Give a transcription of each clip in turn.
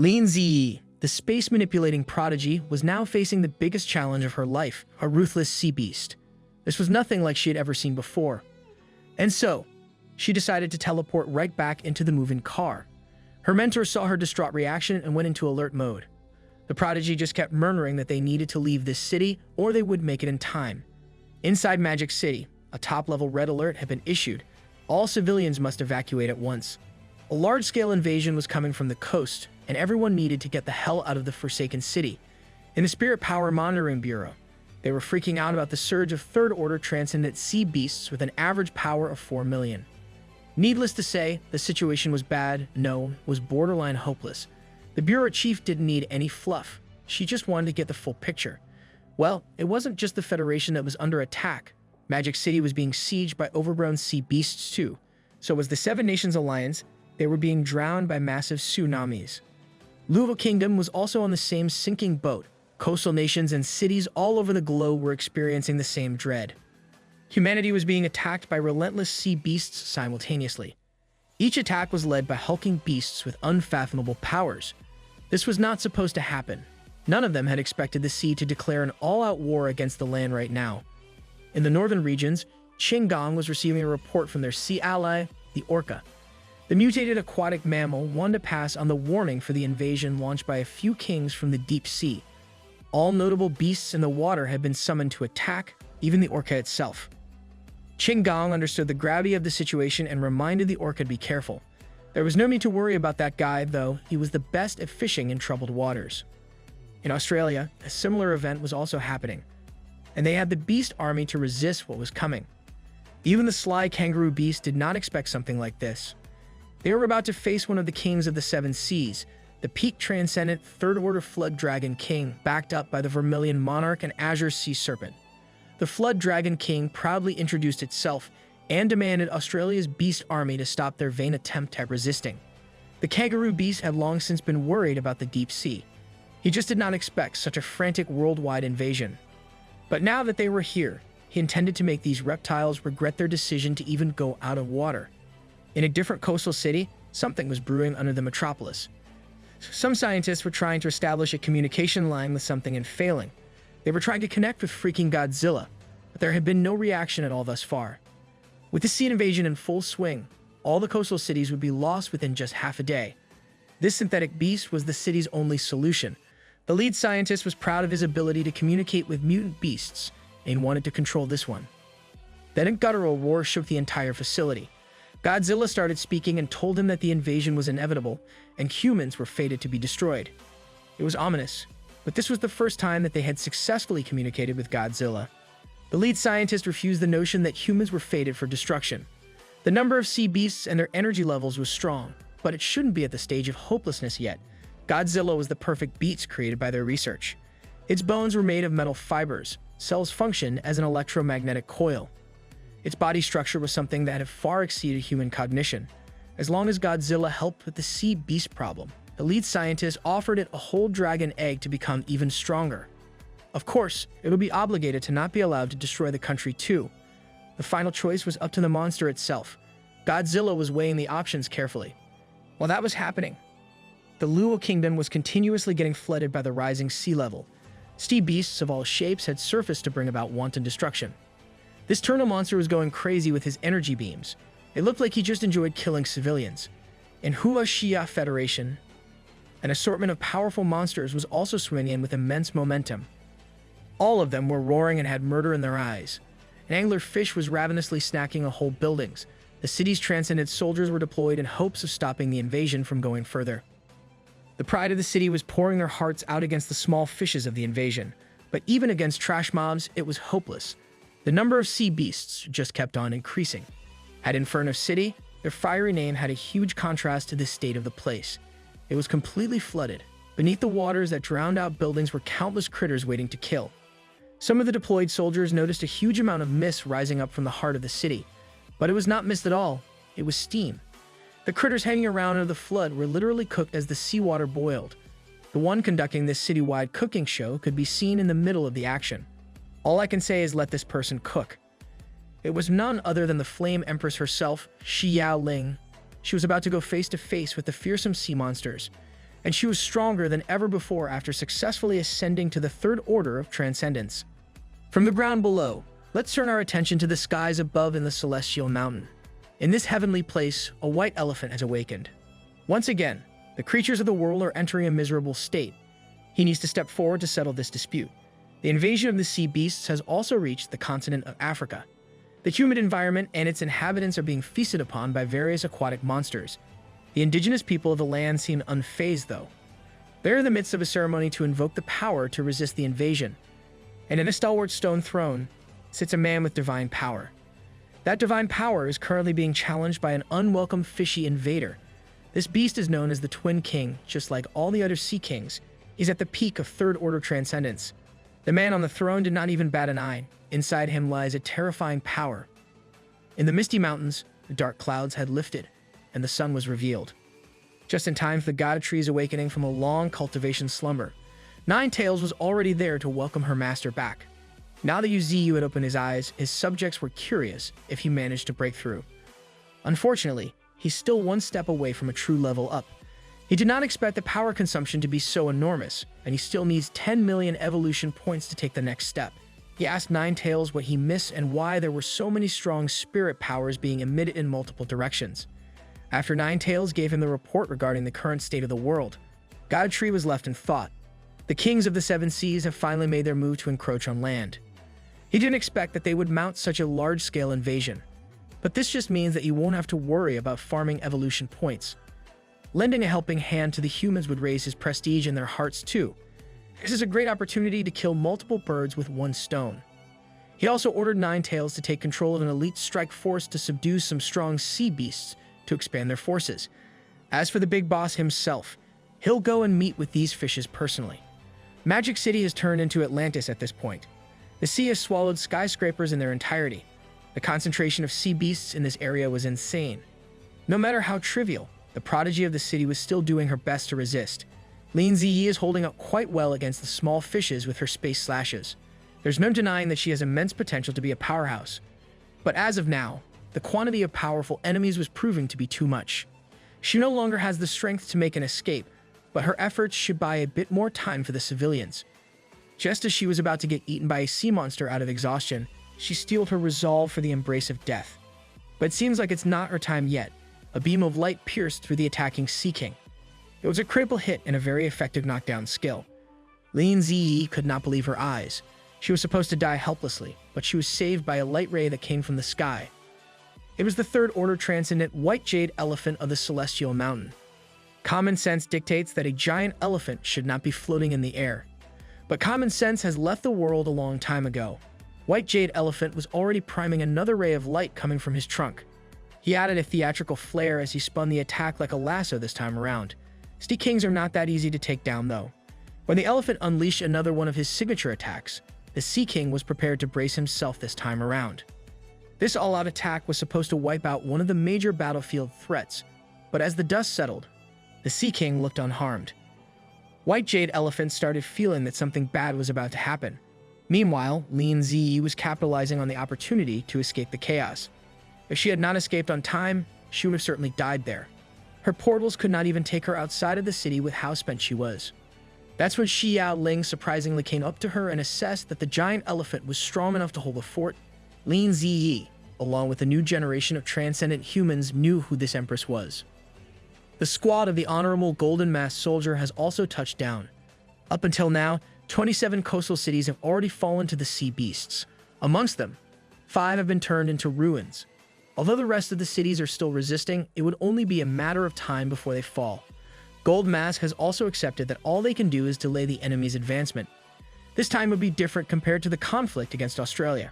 Lin Ziyi, the space-manipulating prodigy, was now facing the biggest challenge of her life, a ruthless sea beast. This was nothing like she had ever seen before. And so, she decided to teleport right back into the moving car. Her mentor saw her distraught reaction and went into alert mode. The prodigy just kept murmuring that they needed to leave this city or they would make it in time. Inside Magic City, a top-level red alert had been issued. All civilians must evacuate at once. A large-scale invasion was coming from the coast, and everyone needed to get the hell out of the Forsaken City. In the Spirit Power Monitoring Bureau, they were freaking out about the surge of third-order transcendent sea beasts with an average power of 4 million. Needless to say, the situation was bad, no, was borderline hopeless. The bureau chief didn't need any fluff. She just wanted to get the full picture. Well, it wasn't just the Federation that was under attack. Magic City was being sieged by overgrown sea beasts too. So was the Seven Nations Alliance. They were being drowned by massive tsunamis. Luva Kingdom was also on the same sinking boat. Coastal nations and cities all over the globe were experiencing the same dread. Humanity was being attacked by relentless sea beasts simultaneously. Each attack was led by hulking beasts with unfathomable powers. This was not supposed to happen. None of them had expected the sea to declare an all-out war against the land right now. In the northern regions, Qinggong was receiving a report from their sea ally, the orca. The mutated aquatic mammal wanted to pass on the warning for the invasion launched by a few kings from the deep sea. All notable beasts in the water had been summoned to attack, even the orca itself. Qinggong understood the gravity of the situation and reminded the orca to be careful. There was no need to worry about that guy, though. He was the best at fishing in troubled waters. In Australia, a similar event was also happening, and they had the beast army to resist what was coming. Even the sly kangaroo beast did not expect something like this. They were about to face one of the kings of the seven seas, the peak transcendent third-order flood dragon king, backed up by the Vermilion Monarch and Azure Sea Serpent. The Flood Dragon King proudly introduced itself and demanded Australia's beast army to stop their vain attempt at resisting. The kangaroo beast had long since been worried about the deep sea. He just did not expect such a frantic worldwide invasion. But now that they were here, he intended to make these reptiles regret their decision to even go out of water. In a different coastal city, something was brewing under the metropolis. Some scientists were trying to establish a communication line with something and failing. They were trying to connect with freaking Godzilla, but there had been no reaction at all thus far. With the sea invasion in full swing, all the coastal cities would be lost within just half a day. This synthetic beast was the city's only solution. The lead scientist was proud of his ability to communicate with mutant beasts and wanted to control this one. Then a guttural roar shook the entire facility. Godzilla started speaking and told him that the invasion was inevitable and humans were fated to be destroyed. It was ominous, but this was the first time that they had successfully communicated with Godzilla. The lead scientist refused the notion that humans were fated for destruction. The number of sea beasts and their energy levels was strong, but it shouldn't be at the stage of hopelessness yet. Godzilla was the perfect beast created by their research. Its bones were made of metal fibers. Cells functioned as an electromagnetic coil. Its body structure was something that had far exceeded human cognition. As long as Godzilla helped with the sea beast problem, the lead scientist offered it a whole dragon egg to become even stronger. Of course, it would be obligated to not be allowed to destroy the country too. The final choice was up to the monster itself. Godzilla was weighing the options carefully. While that was happening, the Luo Kingdom was continuously getting flooded by the rising sea level. Sea beasts of all shapes had surfaced to bring about wanton destruction. This turtle monster was going crazy with his energy beams. It looked like he just enjoyed killing civilians. In Hua Xia Federation, an assortment of powerful monsters was also swimming in with immense momentum. All of them were roaring and had murder in their eyes. An angler fish was ravenously snacking whole buildings. The city's transcendent soldiers were deployed in hopes of stopping the invasion from going further. The pride of the city was pouring their hearts out against the small fishes of the invasion, but even against trash mobs, it was hopeless. The number of sea beasts just kept on increasing. At Inferno City, their fiery name had a huge contrast to the state of the place. It was completely flooded. Beneath the waters that drowned out buildings were countless critters waiting to kill. Some of the deployed soldiers noticed a huge amount of mist rising up from the heart of the city. But it was not mist at all, it was steam. The critters hanging around under the flood were literally cooked as the seawater boiled. The one conducting this citywide cooking show could be seen in the middle of the action. All I can say is let this person cook. It was none other than the Flame Empress herself, Xi Yaoling. She was about to go face to face with the fearsome sea monsters. and she was stronger than ever before after successfully ascending to the third order of transcendence. From the ground below, let's turn our attention to the skies above in the celestial mountain. In this heavenly place, a white elephant has awakened. Once again, the creatures of the world are entering a miserable state. He needs to step forward to settle this dispute. The invasion of the sea beasts has also reached the continent of Africa. The humid environment and its inhabitants are being feasted upon by various aquatic monsters. The indigenous people of the land seem unfazed, though. They're in the midst of a ceremony to invoke the power to resist the invasion. And in a stalwart stone throne sits a man with divine power. That divine power is currently being challenged by an unwelcome fishy invader. This beast is known as the Twin King. Just like all the other sea kings, he's at the peak of third-order transcendence. The man on the throne did not even bat an eye. Inside him lies a terrifying power. In the misty mountains, the dark clouds had lifted, and the sun was revealed. Just in time for the god of trees awakening from a long cultivation slumber, Ninetails was already there to welcome her master back. Now that Uziyu had opened his eyes, his subjects were curious if he managed to break through. Unfortunately, he's still one step away from a true level up. He did not expect the power consumption to be so enormous, and he still needs 10 million evolution points to take the next step. He asked Ninetails what he missed and why there were so many strong spirit powers being emitted in multiple directions. After Ninetails gave him the report regarding the current state of the world, God Tree was left in thought. The kings of the seven seas have finally made their move to encroach on land. He didn't expect that they would mount such a large-scale invasion, but this just means that you won't have to worry about farming evolution points. Lending a helping hand to the humans would raise his prestige in their hearts too. This is a great opportunity to kill multiple birds with one stone. He also ordered Ninetails to take control of an elite strike force to subdue some strong sea beasts to expand their forces. As for the big boss himself, he'll go and meet with these fishes personally. Magic City has turned into Atlantis at this point. The sea has swallowed skyscrapers in their entirety. The concentration of sea beasts in this area was insane. No matter how trivial, the prodigy of the city was still doing her best to resist. Lin Ziyi is holding up quite well against the small fishes with her space slashes. There's no denying that she has immense potential to be a powerhouse. But as of now, the quantity of powerful enemies was proving to be too much. She no longer has the strength to make an escape, but her efforts should buy a bit more time for the civilians. Just as she was about to get eaten by a sea monster out of exhaustion, she steeled her resolve for the embrace of death. But it seems like it's not her time yet. A beam of light pierced through the attacking Sea King. It was a critical hit and a very effective knockdown skill. Lin Ziyi could not believe her eyes. She was supposed to die helplessly, but she was saved by a light ray that came from the sky. It was the third-order transcendent white jade elephant of the celestial mountain. Common sense dictates that a giant elephant should not be floating in the air. But common sense has left the world a long time ago. White jade elephant was already priming another ray of light coming from his trunk. He added a theatrical flair as he spun the attack like a lasso this time around. Sea Kings are not that easy to take down, though. When the elephant unleashed another one of his signature attacks, the Sea King was prepared to brace himself this time around. This all-out attack was supposed to wipe out one of the major battlefield threats, but as the dust settled, the Sea King looked unharmed. White Jade Elephant started feeling that something bad was about to happen. Meanwhile, Lin Ziyi was capitalizing on the opportunity to escape the chaos. If she had not escaped on time, she would have certainly died there. Her portals could not even take her outside of the city with how spent she was. That's when Xiao Ling surprisingly came up to her and assessed that the giant elephant was strong enough to hold the fort. Lin Ziyi, along with a new generation of transcendent humans, knew who this empress was. The squad of the Honorable Golden Masked Soldier has also touched down. Up until now, 27 coastal cities have already fallen to the sea beasts. Amongst them, 5 have been turned into ruins. Although the rest of the cities are still resisting, it would only be a matter of time before they fall. Gold Mask has also accepted that all they can do is delay the enemy's advancement. This time would be different compared to the conflict against Australia.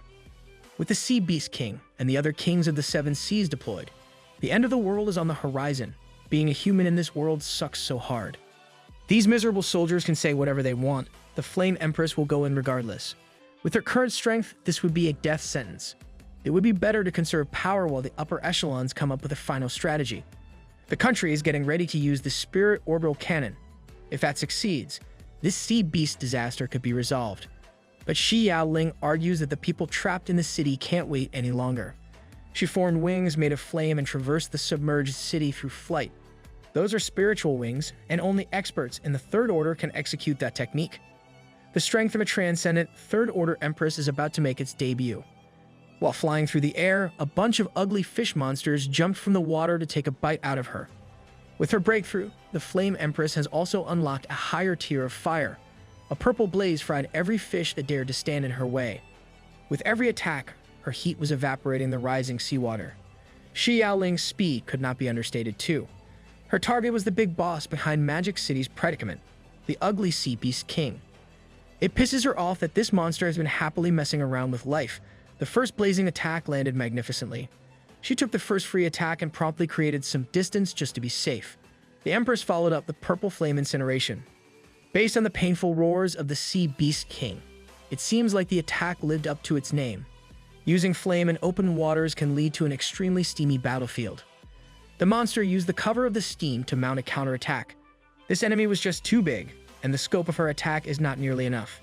With the Sea Beast King and the other kings of the Seven Seas deployed, the end of the world is on the horizon. Being a human in this world sucks so hard. These miserable soldiers can say whatever they want. The Flame Empress will go in regardless. With her current strength, this would be a death sentence. It would be better to conserve power while the upper echelons come up with a final strategy. The country is getting ready to use the Spirit Orbital Cannon. If that succeeds, this Sea Beast disaster could be resolved. But Xiao Ling argues that the people trapped in the city can't wait any longer. She formed wings made of flame and traversed the submerged city through flight. Those are spiritual wings, and only experts in the Third Order can execute that technique. The strength of a transcendent Third Order Empress is about to make its debut. While flying through the air, a bunch of ugly fish monsters jumped from the water to take a bite out of her. With her breakthrough, the Flame Empress has also unlocked a higher tier of fire. A purple blaze fried every fish that dared to stand in her way. With every attack, her heat was evaporating the rising seawater. Shi Yaoling's speed could not be understated too. Her target was the big boss behind Magic City's predicament, the ugly Sea Beast King. It pisses her off that this monster has been happily messing around with life. The first blazing attack landed magnificently. She took the first free attack and promptly created some distance just to be safe. The Empress followed up the purple flame incineration. Based on the painful roars of the Sea Beast King, it seems like the attack lived up to its name. Using flame in open waters can lead to an extremely steamy battlefield. The monster used the cover of the steam to mount a counterattack. This enemy was just too big, and the scope of her attack is not nearly enough.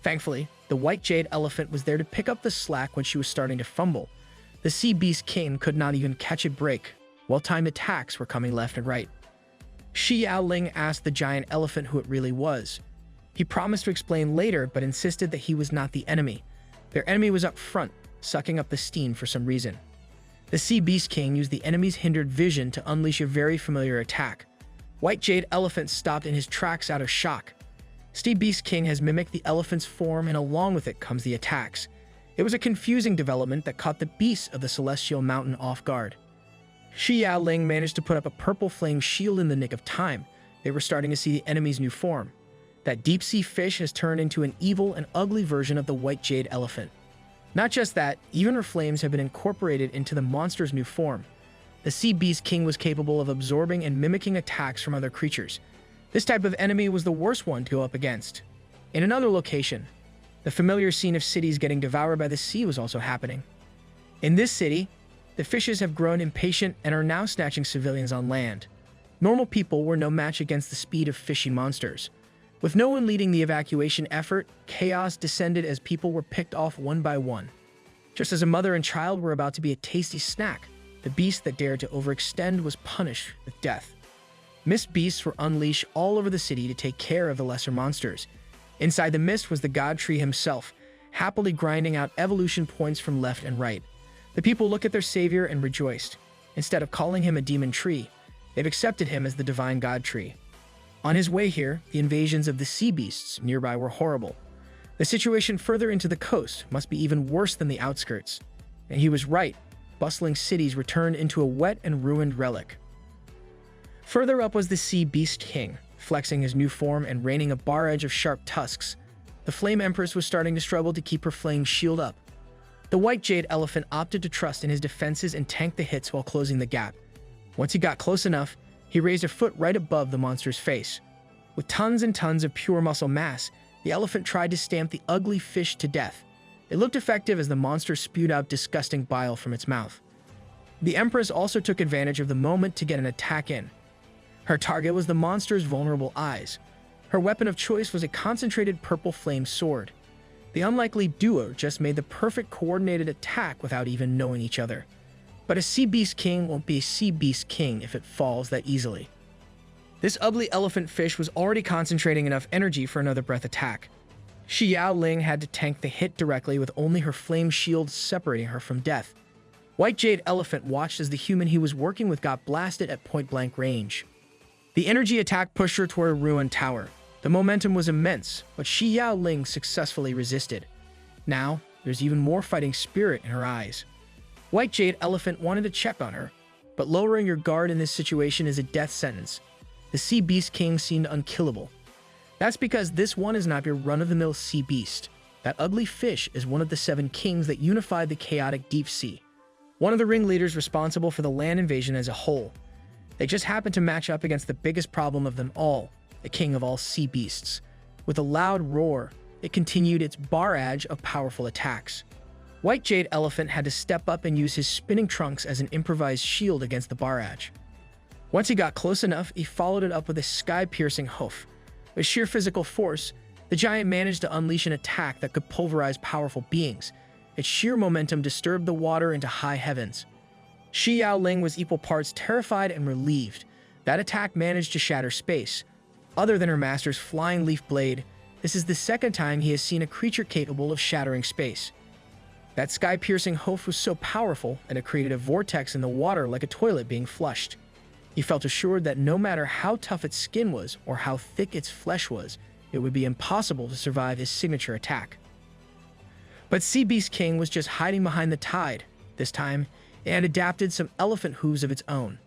Thankfully, the white jade elephant was there to pick up the slack when she was starting to fumble. The Sea Beast King could not even catch a break. Well-timed attacks were coming left and right. Shi Yaoling asked the giant elephant who it really was. He promised to explain later, but insisted that he was not the enemy. Their enemy was up front, sucking up the steam for some reason. The Sea Beast King used the enemy's hindered vision to unleash a very familiar attack. White Jade Elephant stopped in his tracks out of shock. Sea Beast King has mimicked the elephant's form, and along with it comes the attacks. It was a confusing development that caught the beasts of the Celestial Mountain off guard. Shi Yaoling managed to put up a purple flame shield in the nick of time. They were starting to see the enemy's new form. That deep-sea fish has turned into an evil and ugly version of the White Jade Elephant. Not just that, even her flames have been incorporated into the monster's new form. The Sea Beast King was capable of absorbing and mimicking attacks from other creatures. This type of enemy was the worst one to go up against. In another location, the familiar scene of cities getting devoured by the sea was also happening. In this city, the fishes have grown impatient and are now snatching civilians on land. Normal people were no match against the speed of fishy monsters. With no one leading the evacuation effort, chaos descended as people were picked off one by one. Just as a mother and child were about to be a tasty snack, the beast that dared to overextend was punished with death. Mist beasts were unleashed all over the city to take care of the lesser monsters. Inside the mist was the god tree himself, happily grinding out evolution points from left and right. The people looked at their savior and rejoiced. Instead of calling him a demon tree, they've accepted him as the divine god tree. On his way here, the invasions of the sea beasts nearby were horrible. The situation further into the coast must be even worse than the outskirts. And he was right. Bustling cities returned into a wet and ruined relic. Further up was the Sea Beast King, flexing his new form and raining a barrage of sharp tusks. The Flame Empress was starting to struggle to keep her flame shield up. The White Jade Elephant opted to trust in his defenses and tanked the hits while closing the gap. Once he got close enough, he raised a foot right above the monster's face. With tons and tons of pure muscle mass, the elephant tried to stamp the ugly fish to death. It looked effective as the monster spewed out disgusting bile from its mouth. The Empress also took advantage of the moment to get an attack in. Her target was the monster's vulnerable eyes. Her weapon of choice was a concentrated purple flame sword. The unlikely duo just made the perfect coordinated attack without even knowing each other. But a Sea Beast King won't be a Sea Beast King if it falls that easily. This ugly elephant fish was already concentrating enough energy for another breath attack. Shi Yaoling had to tank the hit directly with only her flame shield separating her from death. White Jade Elephant watched as the human he was working with got blasted at point-blank range. The energy attack pushed her toward a ruined tower. The momentum was immense, but Shi Yaoling successfully resisted. Now, there's even more fighting spirit in her eyes. White Jade Elephant wanted to check on her, but lowering your guard in this situation is a death sentence. The Sea Beast King seemed unkillable. That's because this one is not your run-of-the-mill sea beast. That ugly fish is one of the 7 kings that unified the chaotic deep sea. One of the ringleaders responsible for the land invasion as a whole. They just happened to match up against the biggest problem of them all, the king of all sea beasts. With a loud roar, it continued its barrage of powerful attacks. White Jade Elephant had to step up and use his spinning trunks as an improvised shield against the barrage. Once he got close enough, he followed it up with a sky-piercing hoof. With sheer physical force, the giant managed to unleash an attack that could pulverize powerful beings. Its sheer momentum disturbed the water into high heavens. Shi Yaoling was equal parts terrified and relieved. That attack managed to shatter space. Other than her master's flying leaf blade, this is the second time he has seen a creature capable of shattering space. That sky-piercing hoof was so powerful that it created a vortex in the water like a toilet being flushed. He felt assured that no matter how tough its skin was or how thick its flesh was, it would be impossible to survive his signature attack. But Sea Beast King was just hiding behind the tide. This time, it had adapted some elephant hooves of its own.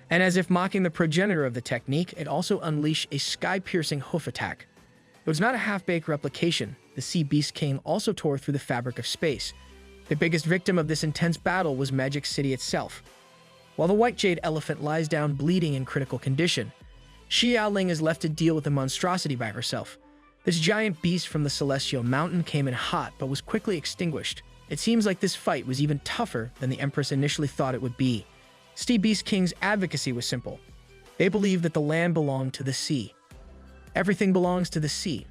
And as if mocking the progenitor of the technique, it also unleashed a sky-piercing hoof attack. It was not a half-baked replication. The Sea Beast King also tore through the fabric of space. The biggest victim of this intense battle was Magic City itself. While the White Jade Elephant lies down bleeding in critical condition, Xi Yaoling is left to deal with the monstrosity by herself. This giant beast from the Celestial Mountain came in hot but was quickly extinguished. It seems like this fight was even tougher than the Empress initially thought it would be. Sea Beast King's advocacy was simple. They believed that the land belonged to the sea. Everything belongs to the sea.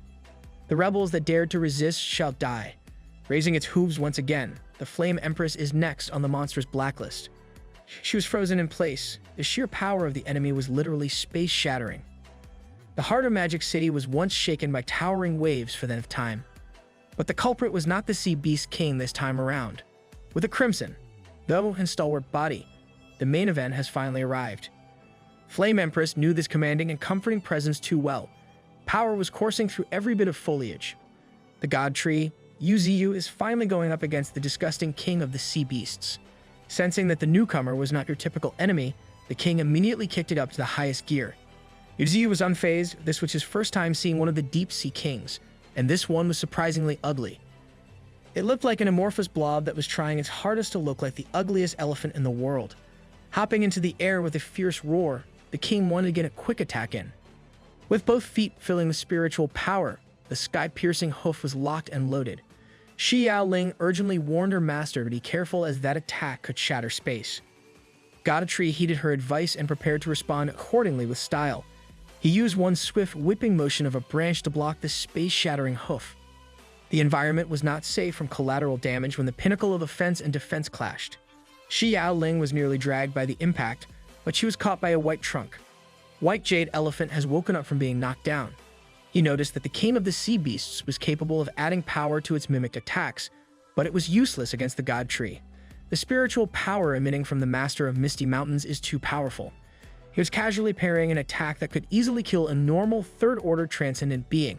The rebels that dared to resist shall die. Raising its hooves once again, the Flame Empress is next on the monster's blacklist. She was frozen in place. The sheer power of the enemy was literally space-shattering. The heart of Magic City was once shaken by towering waves for the nth time. But the culprit was not the Sea Beast King this time around. With a crimson, though and stalwart body, the main event has finally arrived. Flame Empress knew this commanding and comforting presence too well. Power was coursing through every bit of foliage. The god tree, Yuziyu, is finally going up against the disgusting king of the sea beasts. Sensing that the newcomer was not your typical enemy, the king immediately kicked it up to the highest gear. Yuziyu was unfazed. This was his first time seeing one of the deep-sea kings, and this one was surprisingly ugly. It looked like an amorphous blob that was trying its hardest to look like the ugliest elephant in the world. Hopping into the air with a fierce roar, the king wanted to get a quick attack in. With both feet filling with spiritual power, the sky-piercing hoof was locked and loaded. Xi Yaoling urgently warned her master to be careful as that attack could shatter space. Godatree heeded her advice and prepared to respond accordingly with style. He used one swift whipping motion of a branch to block the space-shattering hoof. The environment was not safe from collateral damage when the pinnacle of offense and defense clashed. Xi Yaoling was nearly dragged by the impact, but she was caught by a white trunk. White Jade Elephant has woken up from being knocked down. He noticed that the king of the sea beasts was capable of adding power to its mimicked attacks, but it was useless against the god tree. The spiritual power emitting from the master of Misty Mountains is too powerful. He was casually parrying an attack that could easily kill a normal third-order transcendent being.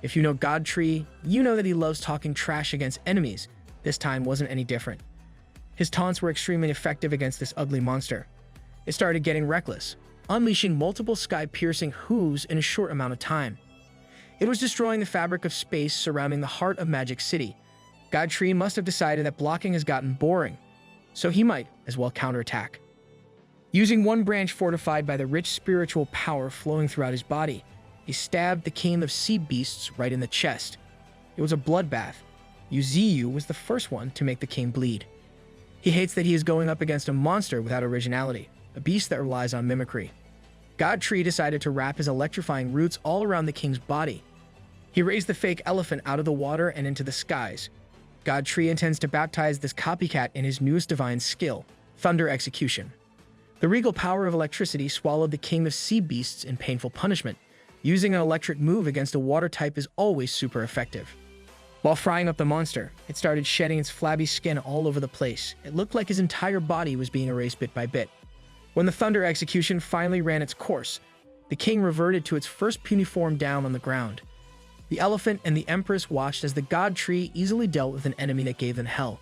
If you know Godtree, you know that he loves talking trash against enemies. This time wasn't any different. His taunts were extremely effective against this ugly monster. It started getting reckless, unleashing multiple sky-piercing hooves in a short amount of time. It was destroying the fabric of space surrounding the heart of Magic City. Godtree must have decided that blocking has gotten boring, so he might as well counterattack. Using one branch fortified by the rich spiritual power flowing throughout his body, he stabbed the king of sea beasts right in the chest. It was a bloodbath. Yuziyu was the first one to make the king bleed. He hates that he is going up against a monster without originality, a beast that relies on mimicry. Godtree decided to wrap his electrifying roots all around the king's body. He raised the fake elephant out of the water and into the skies. Godtree intends to baptize this copycat in his newest divine skill, Thunder Execution. The regal power of electricity swallowed the king of sea beasts in painful punishment. Using an electric move against a water type is always super effective. While frying up the monster, it started shedding its flabby skin all over the place. It looked like his entire body was being erased bit by bit. When the Thunder Execution finally ran its course, the king reverted to its first puny form down on the ground. The elephant and the empress watched as the god tree easily dealt with an enemy that gave them hell.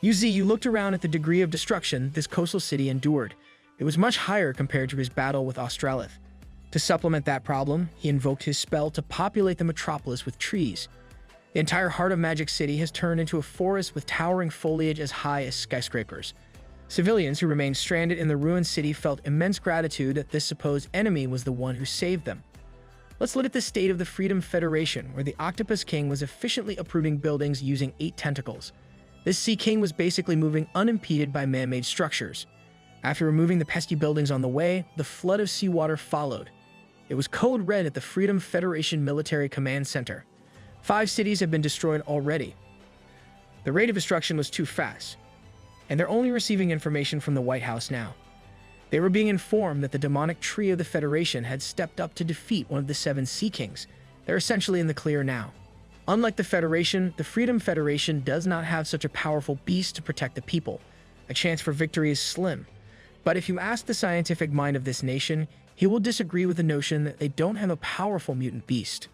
Yuziyu looked around at the degree of destruction this coastal city endured. It was much higher compared to his battle with Australith. To supplement that problem, he invoked his spell to populate the metropolis with trees. The entire heart of Magic City has turned into a forest with towering foliage as high as skyscrapers. Civilians who remained stranded in the ruined city felt immense gratitude that this supposed enemy was the one who saved them. Let's look at the state of the Freedom Federation, where the Octopus King was efficiently uprooting buildings using 8 tentacles. This Sea King was basically moving unimpeded by man-made structures. After removing the pesky buildings on the way, the flood of seawater followed. It was code red at the Freedom Federation Military Command Center. 5 cities have been destroyed already. The rate of destruction was too fast, and they're only receiving information from the White House now. They were being informed that the demonic tree of the Federation had stepped up to defeat one of the 7 Sea Kings. They're essentially in the clear now. Unlike the Federation, the Freedom Federation does not have such a powerful beast to protect the people. A chance for victory is slim. But if you ask the scientific mind of this nation, he will disagree with the notion that they don't have a powerful mutant beast.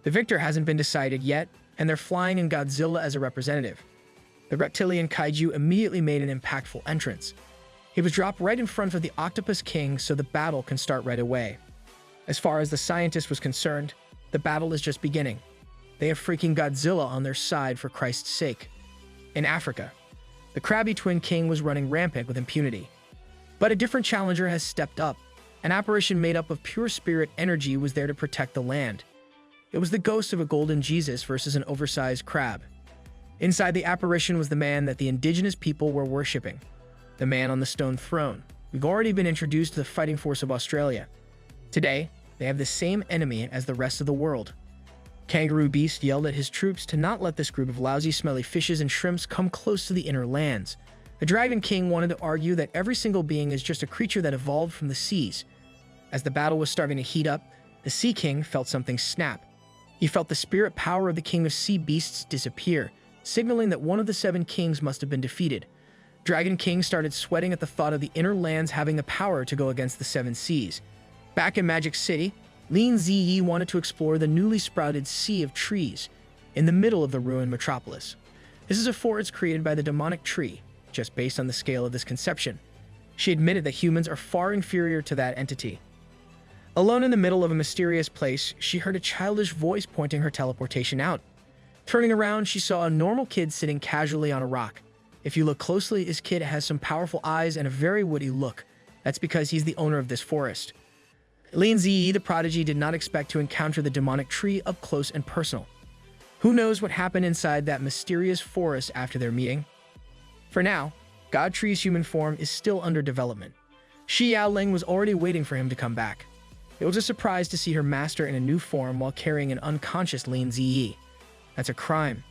The victor hasn't been decided yet, and they're flying in Godzilla as a representative. The reptilian kaiju immediately made an impactful entrance. He was dropped right in front of the Octopus King so the battle can start right away. As far as the scientist was concerned, the battle is just beginning. They have freaking Godzilla on their side for Christ's sake. In Africa, the Krabby Twin King was running rampant with impunity. But a different challenger has stepped up. An apparition made up of pure spirit energy was there to protect the land. It was the ghost of a golden Jesus versus an oversized crab. Inside the apparition was the man that the indigenous people were worshipping. The man on the stone throne. We've already been introduced to the fighting force of Australia. Today, they have the same enemy as the rest of the world. Kangaroo Beast yelled at his troops to not let this group of lousy, smelly fishes and shrimps come close to the inner lands. The Dragon King wanted to argue that every single being is just a creature that evolved from the seas. As the battle was starting to heat up, the Sea King felt something snap. He felt the spirit power of the King of Sea Beasts disappear, signaling that one of the 7 kings must have been defeated. Dragon King started sweating at the thought of the inner lands having the power to go against the 7 seas. Back in Magic City, Lin Ziyi wanted to explore the newly sprouted Sea of Trees in the middle of the ruined metropolis. This is a forest created by the demonic tree, just based on the scale of this conception. She admitted that humans are far inferior to that entity. Alone in the middle of a mysterious place, she heard a childish voice pointing her teleportation out. Turning around, she saw a normal kid sitting casually on a rock. If you look closely, this kid has some powerful eyes and a very woody look. That's because he's the owner of this forest. Lin Ziyi, the prodigy, did not expect to encounter the demonic tree up close and personal. Who knows what happened inside that mysterious forest after their meeting? For now, God Tree's human form is still under development. Shi Yaoling was already waiting for him to come back. It was a surprise to see her master in a new form while carrying an unconscious Lin Ziyi. That's a crime.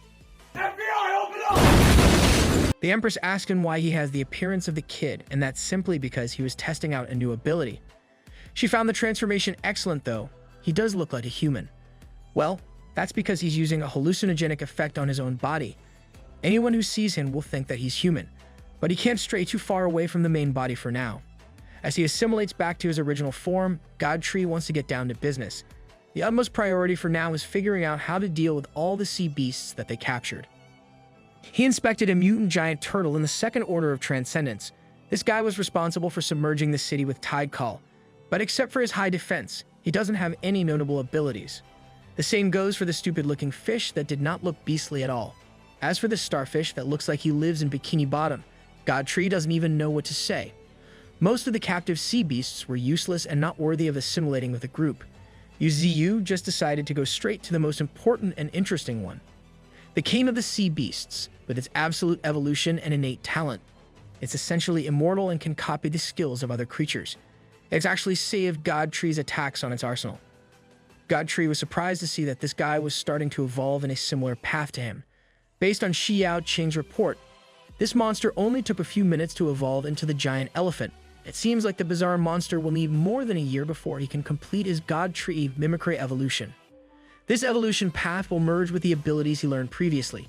FBI, open up! The Empress asked him why he has the appearance of the kid, and that's simply because he was testing out a new ability. She found the transformation excellent, though. He does look like a human. Well, that's because he's using a hallucinogenic effect on his own body. Anyone who sees him will think that he's human, but he can't stray too far away from the main body for now. As he assimilates back to his original form, God Tree wants to get down to business. The utmost priority for now is figuring out how to deal with all the sea beasts that they captured. He inspected a mutant giant turtle in the second order of Transcendence. This guy was responsible for submerging the city with Tide Call, but except for his high defense, he doesn't have any notable abilities. The same goes for the stupid-looking fish that did not look beastly at all. As for this starfish that looks like he lives in Bikini Bottom, God Tree doesn't even know what to say. Most of the captive sea beasts were useless and not worthy of assimilating with the group. Ziyu just decided to go straight to the most important and interesting one. The king of the sea beasts, with its absolute evolution and innate talent. It's essentially immortal and can copy the skills of other creatures. It's actually saved God Tree's attacks on its arsenal. God Tree was surprised to see that this guy was starting to evolve in a similar path to him. Based on Shi Yao Qing's report, this monster only took a few minutes to evolve into the giant elephant. It seems like the bizarre monster will need more than a year before he can complete his God Tree mimicry evolution. This evolution path will merge with the abilities he learned previously.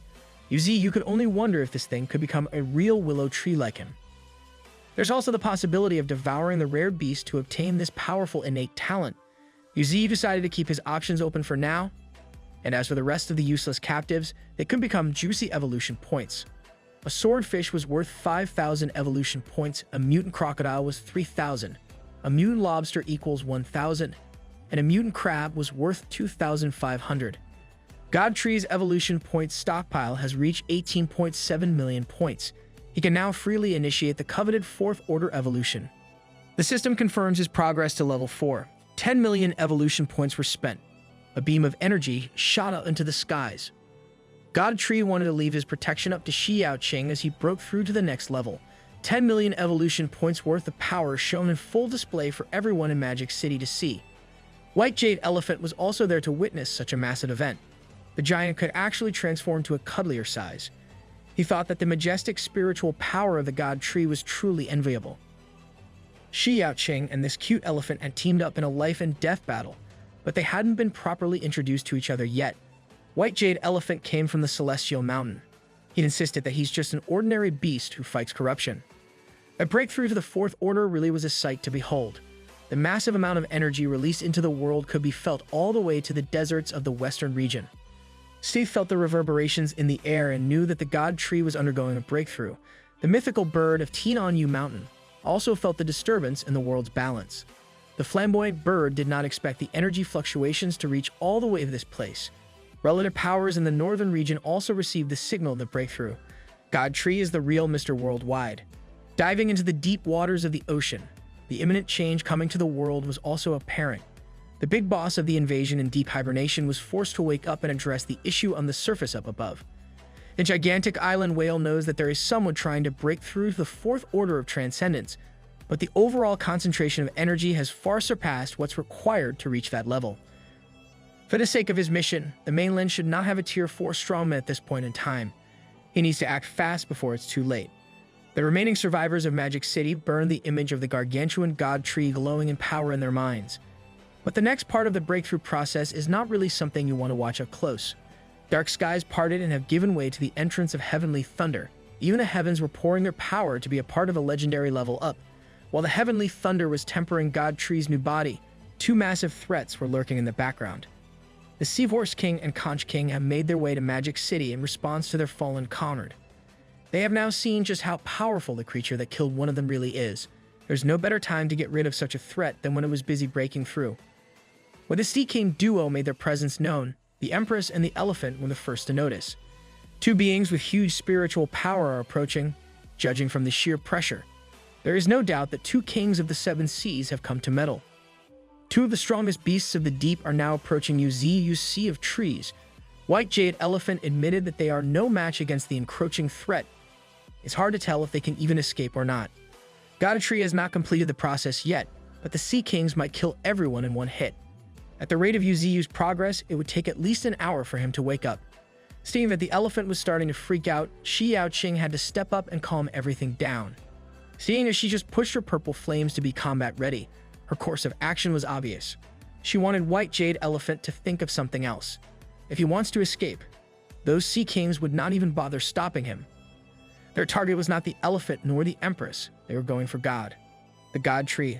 You could only wonder if this thing could become a real willow tree like him. There's also the possibility of devouring the rare beast to obtain this powerful innate talent. Yuzi decided to keep his options open for now, and as for the rest of the useless captives, they could become juicy evolution points. A swordfish was worth 5,000 evolution points, a mutant crocodile was 3,000, a mutant lobster equals 1,000, and a mutant crab was worth 2,500. God Tree's evolution points stockpile has reached 18.7 million points. He can now freely initiate the coveted 4th Order evolution. The system confirms his progress to level 4. 10 million evolution points were spent. A beam of energy shot up into the skies. God Tree wanted to leave his protection up to Shi Yao Qing as he broke through to the next level. 10 million evolution points worth of power shown in full display for everyone in Magic City to see. White Jade Elephant was also there to witness such a massive event. The giant could actually transform to a cuddlier size. He thought that the majestic spiritual power of the God Tree was truly enviable. Shi Yaoqing and this cute elephant had teamed up in a life and death battle, but they hadn't been properly introduced to each other yet. White Jade Elephant came from the Celestial Mountain. He'd insisted that he's just an ordinary beast who fights corruption. A breakthrough to the Fourth Order really was a sight to behold. The massive amount of energy released into the world could be felt all the way to the deserts of the western region. Steve felt the reverberations in the air and knew that the God Tree was undergoing a breakthrough. The mythical bird of Tiananyu Mountain also felt the disturbance in the world's balance. The flamboyant bird did not expect the energy fluctuations to reach all the way to this place. Relative powers in the northern region also received the signal of the breakthrough. God Tree is the real Mr. Worldwide. Diving into the deep waters of the ocean, the imminent change coming to the world was also apparent. The big boss of the invasion in deep hibernation was forced to wake up and address the issue on the surface up above. The gigantic island whale knows that there is someone trying to break through the Fourth Order of Transcendence, but the overall concentration of energy has far surpassed what's required to reach that level. For the sake of his mission, the mainland should not have a Tier 4 strongman at this point in time. He needs to act fast before it's too late. The remaining survivors of Magic City burned the image of the gargantuan God Tree glowing in power in their minds. But the next part of the breakthrough process is not really something you want to watch up close. Dark skies parted and have given way to the entrance of heavenly thunder. Even the heavens were pouring their power to be a part of a legendary level up. While the heavenly thunder was tempering God Tree's new body, two massive threats were lurking in the background. The Seahorse King and Conch King have made their way to Magic City in response to their fallen comrade. They have now seen just how powerful the creature that killed one of them really is. There's no better time to get rid of such a threat than when it was busy breaking through. When the Sea King duo made their presence known, the Empress and the Elephant were the first to notice. Two beings with huge spiritual power are approaching, judging from the sheer pressure. There is no doubt that two kings of the seven seas have come to meddle. Two of the strongest beasts of the deep are now approaching Yu's Sea of Trees. White Jade Elephant admitted that they are no match against the encroaching threat. It's hard to tell if they can even escape or not. God Tree has not completed the process yet, but the Sea Kings might kill everyone in one hit. At the rate of Yu's progress, it would take at least an hour for him to wake up. Seeing that the elephant was starting to freak out, Shi Yaoqing had to step up and calm everything down. Seeing as she just pushed her purple flames to be combat ready, her course of action was obvious. She wanted White Jade Elephant to think of something else. If he wants to escape, those Sea Kings would not even bother stopping him. Their target was not the elephant nor the Empress. They were going for God. The God Tree,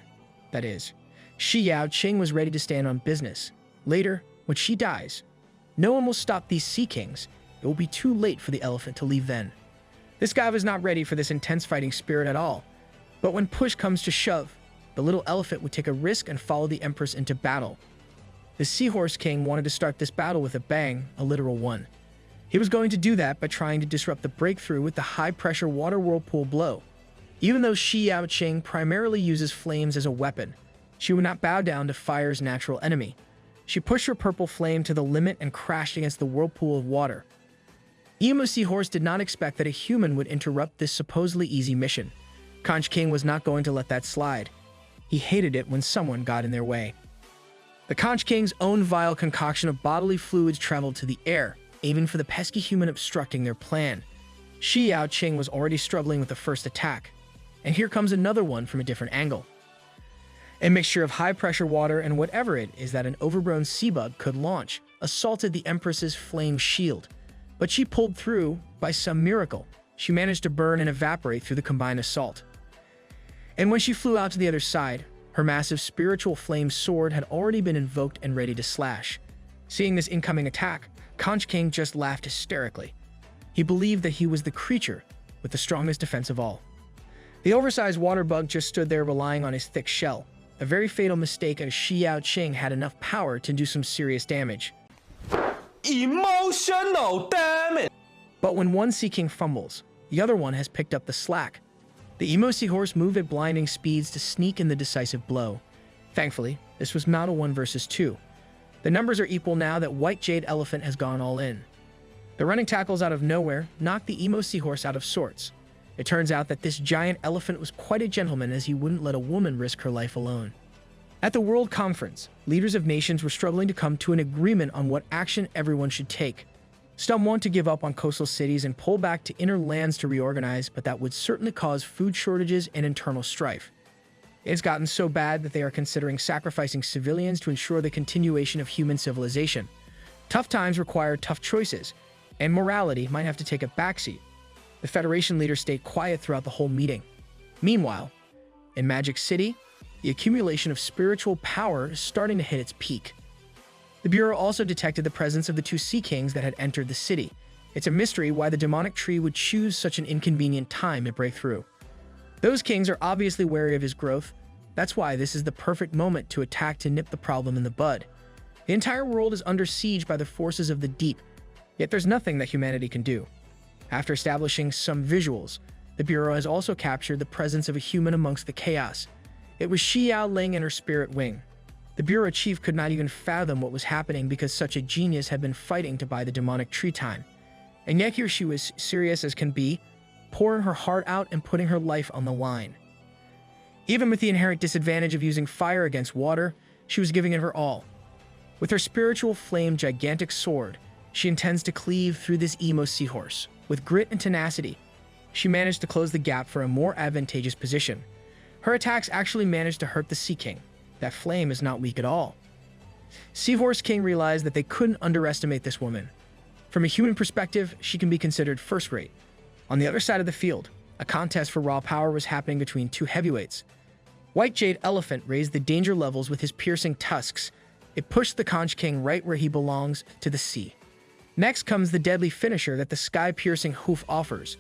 that is. Shi Yaoqing was ready to stand on business. Later, when she dies, no one will stop these Sea Kings. It will be too late for the elephant to leave then. This guy was not ready for this intense fighting spirit at all. But when push comes to shove, the little elephant would take a risk and follow the Empress into battle. The Seahorse King wanted to start this battle with a bang, a literal one. He was going to do that by trying to disrupt the breakthrough with the high-pressure water whirlpool blow. Even though Shi Yaoqing primarily uses flames as a weapon, she would not bow down to fire's natural enemy. She pushed her purple flame to the limit and crashed against the whirlpool of water. Emo Seahorse did not expect that a human would interrupt this supposedly easy mission. Conch King was not going to let that slide. He hated it when someone got in their way. The Conch King's own vile concoction of bodily fluids traveled to the air, aiming for the pesky human obstructing their plan. Shi Yaoqing was already struggling with the first attack, and here comes another one from a different angle. A mixture of high-pressure water and whatever it is that an overgrown sea bug could launch assaulted the Empress's flame shield, but she pulled through by some miracle. She managed to burn and evaporate through the combined assault. And when she flew out to the other side, her massive spiritual flame sword had already been invoked and ready to slash. Seeing this incoming attack, Conch King just laughed hysterically. He believed that he was the creature with the strongest defense of all. The oversized water bug just stood there relying on his thick shell, a very fatal mistake as Shi Yaoqing had enough power to do some serious damage. Emotional damage! But when one Sea King fumbles, the other one has picked up the slack. The Emo Seahorse moved at blinding speeds to sneak in the decisive blow. Thankfully, this was not a 1 versus 2. The numbers are equal now that White Jade Elephant has gone all in. The running tackles out of nowhere knocked the Emo Seahorse out of sorts. It turns out that this giant elephant was quite a gentleman, as he wouldn't let a woman risk her life alone. At the World Conference, leaders of nations were struggling to come to an agreement on what action everyone should take. Some want to give up on coastal cities and pull back to inner lands to reorganize, but that would certainly cause food shortages and internal strife. It's gotten so bad that they are considering sacrificing civilians to ensure the continuation of human civilization. Tough times require tough choices, and morality might have to take a backseat. The Federation leaders stayed quiet throughout the whole meeting. Meanwhile, in Magic City, the accumulation of spiritual power is starting to hit its peak. The Bureau also detected the presence of the two Sea Kings that had entered the city. It's a mystery why the demonic tree would choose such an inconvenient time to break through. Those kings are obviously wary of his growth. That's why this is the perfect moment to attack to nip the problem in the bud. The entire world is under siege by the forces of the deep, yet there's nothing that humanity can do. After establishing some visuals, the Bureau has also captured the presence of a human amongst the chaos. It was Xiao Ling and her spirit wing. The Bureau chief could not even fathom what was happening because such a genius had been fighting to buy the demonic tree time. And yet here she was, serious as can be, pouring her heart out and putting her life on the line. Even with the inherent disadvantage of using fire against water, she was giving it her all. With her spiritual flame gigantic sword, she intends to cleave through this emo seahorse. With grit and tenacity, she managed to close the gap for a more advantageous position. Her attacks actually managed to hurt the Sea King. That flame is not weak at all. Seahorse King realized that they couldn't underestimate this woman. From a human perspective, she can be considered first-rate. On the other side of the field, a contest for raw power was happening between two heavyweights. White Jade Elephant raised the danger levels with his piercing tusks. It pushed the Conch King right where he belongs, to the sea. Next comes the deadly finisher that the sky-piercing hoof offers.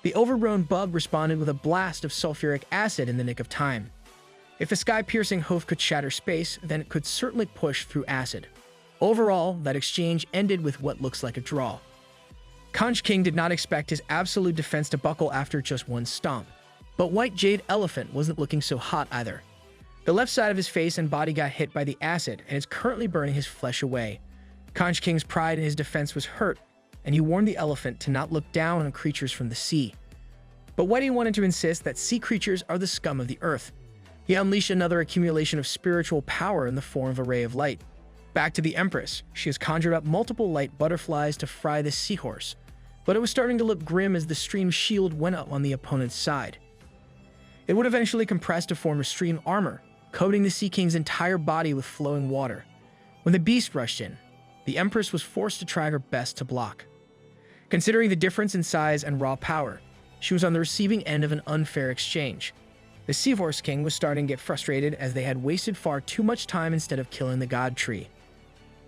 The overgrown bug responded with a blast of sulfuric acid in the nick of time. If a sky-piercing hoof could shatter space, then it could certainly push through acid. Overall, that exchange ended with what looks like a draw. Conch King did not expect his absolute defense to buckle after just one stomp. But White Jade Elephant wasn't looking so hot either. The left side of his face and body got hit by the acid and is currently burning his flesh away. Conch King's pride in his defense was hurt, and he warned the elephant to not look down on creatures from the sea. But Whitey wanted to insist that sea creatures are the scum of the earth. He unleashed another accumulation of spiritual power in the form of a ray of light. Back to the Empress, she has conjured up multiple light butterflies to fry the seahorse, but it was starting to look grim as the stream shield went up on the opponent's side. It would eventually compress to form a stream armor, coating the Sea King's entire body with flowing water. When the beast rushed in, the Empress was forced to try her best to block. Considering the difference in size and raw power, she was on the receiving end of an unfair exchange. The Seahorse King was starting to get frustrated as they had wasted far too much time instead of killing the God Tree.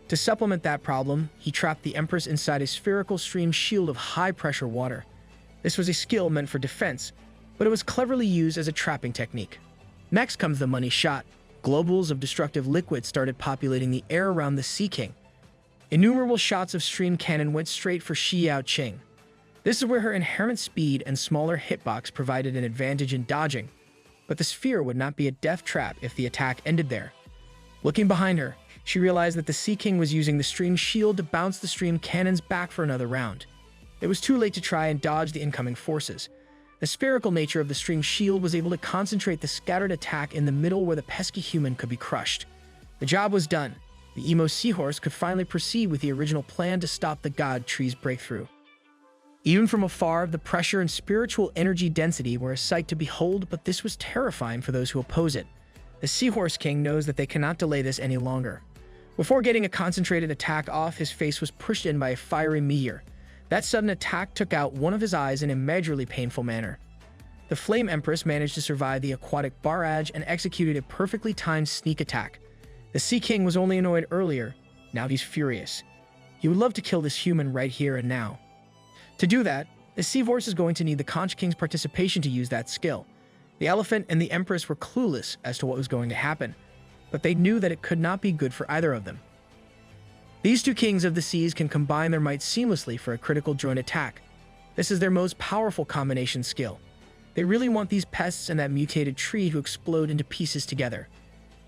To supplement that problem, he trapped the Empress inside a spherical stream shield of high-pressure water. This was a skill meant for defense, but it was cleverly used as a trapping technique. Next comes the money shot. Globules of destructive liquid started populating the air around the Sea King. Innumerable shots of stream cannon went straight for Xiao Qing. This is where her inherent speed and smaller hitbox provided an advantage in dodging, but the sphere would not be a death trap if the attack ended there. Looking behind her, she realized that the Sea King was using the stream shield to bounce the stream cannons back for another round. It was too late to try and dodge the incoming forces. The spherical nature of the stream shield was able to concentrate the scattered attack in the middle where the pesky human could be crushed. The job was done. The emo seahorse could finally proceed with the original plan to stop the God Tree's breakthrough. Even from afar, the pressure and spiritual energy density were a sight to behold, but this was terrifying for those who oppose it. The Seahorse King knows that they cannot delay this any longer. Before getting a concentrated attack off, his face was pushed in by a fiery meteor. That sudden attack took out one of his eyes in a majorly painful manner. The Flame Empress managed to survive the aquatic barrage and executed a perfectly timed sneak attack. The Sea King was only annoyed earlier, now he's furious. He would love to kill this human right here and now. To do that, the Seahorse is going to need the Conch King's participation to use that skill. The Elephant and the Empress were clueless as to what was going to happen, but they knew that it could not be good for either of them. These two kings of the seas can combine their might seamlessly for a critical joint attack. This is their most powerful combination skill. They really want these pests and that mutated tree to explode into pieces together.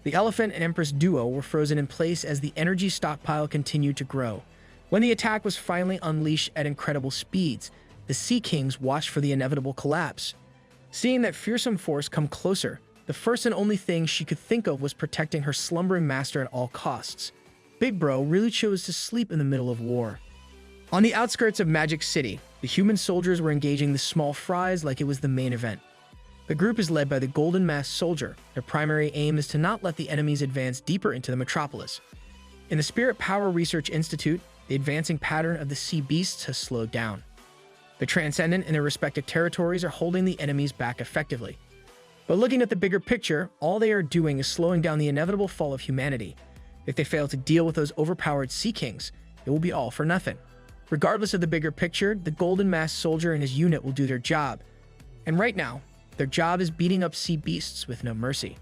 The Elephant and Empress duo were frozen in place as the energy stockpile continued to grow. When the attack was finally unleashed at incredible speeds, the Sea Kings watched for the inevitable collapse. Seeing that fearsome force come closer, the first and only thing she could think of was protecting her slumbering master at all costs. Big Bro really chose to sleep in the middle of war. On the outskirts of Magic City, the human soldiers were engaging the small fries like it was the main event. The group is led by the Golden Masked Soldier. Their primary aim is to not let the enemies advance deeper into the metropolis. In the Spirit Power Research Institute, the advancing pattern of the sea beasts has slowed down. The Transcendent in their respective territories are holding the enemies back effectively. But looking at the bigger picture, all they are doing is slowing down the inevitable fall of humanity. If they fail to deal with those overpowered Sea Kings, it will be all for nothing. Regardless of the bigger picture, the Golden Masked Soldier and his unit will do their job. And right now, their job is beating up sea beasts with no mercy.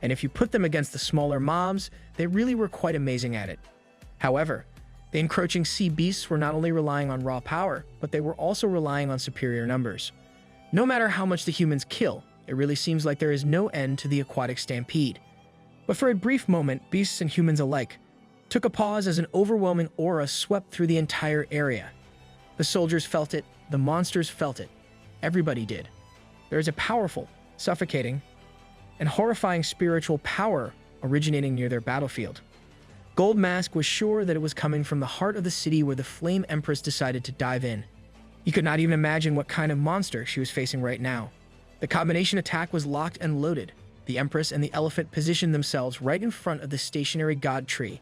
And if you put them against the smaller mobs, they really were quite amazing at it. However, the encroaching sea beasts were not only relying on raw power, but they were also relying on superior numbers. No matter how much the humans kill, it really seems like there is no end to the aquatic stampede. But for a brief moment, beasts and humans alike took a pause as an overwhelming aura swept through the entire area. The soldiers felt it, the monsters felt it. Everybody did. There is a powerful, suffocating, and horrifying spiritual power originating near their battlefield. Gold Mask was sure that it was coming from the heart of the city where the Flame Empress decided to dive in. He could not even imagine what kind of monster she was facing right now. The combination attack was locked and loaded. The Empress and the elephant positioned themselves right in front of the stationary god tree.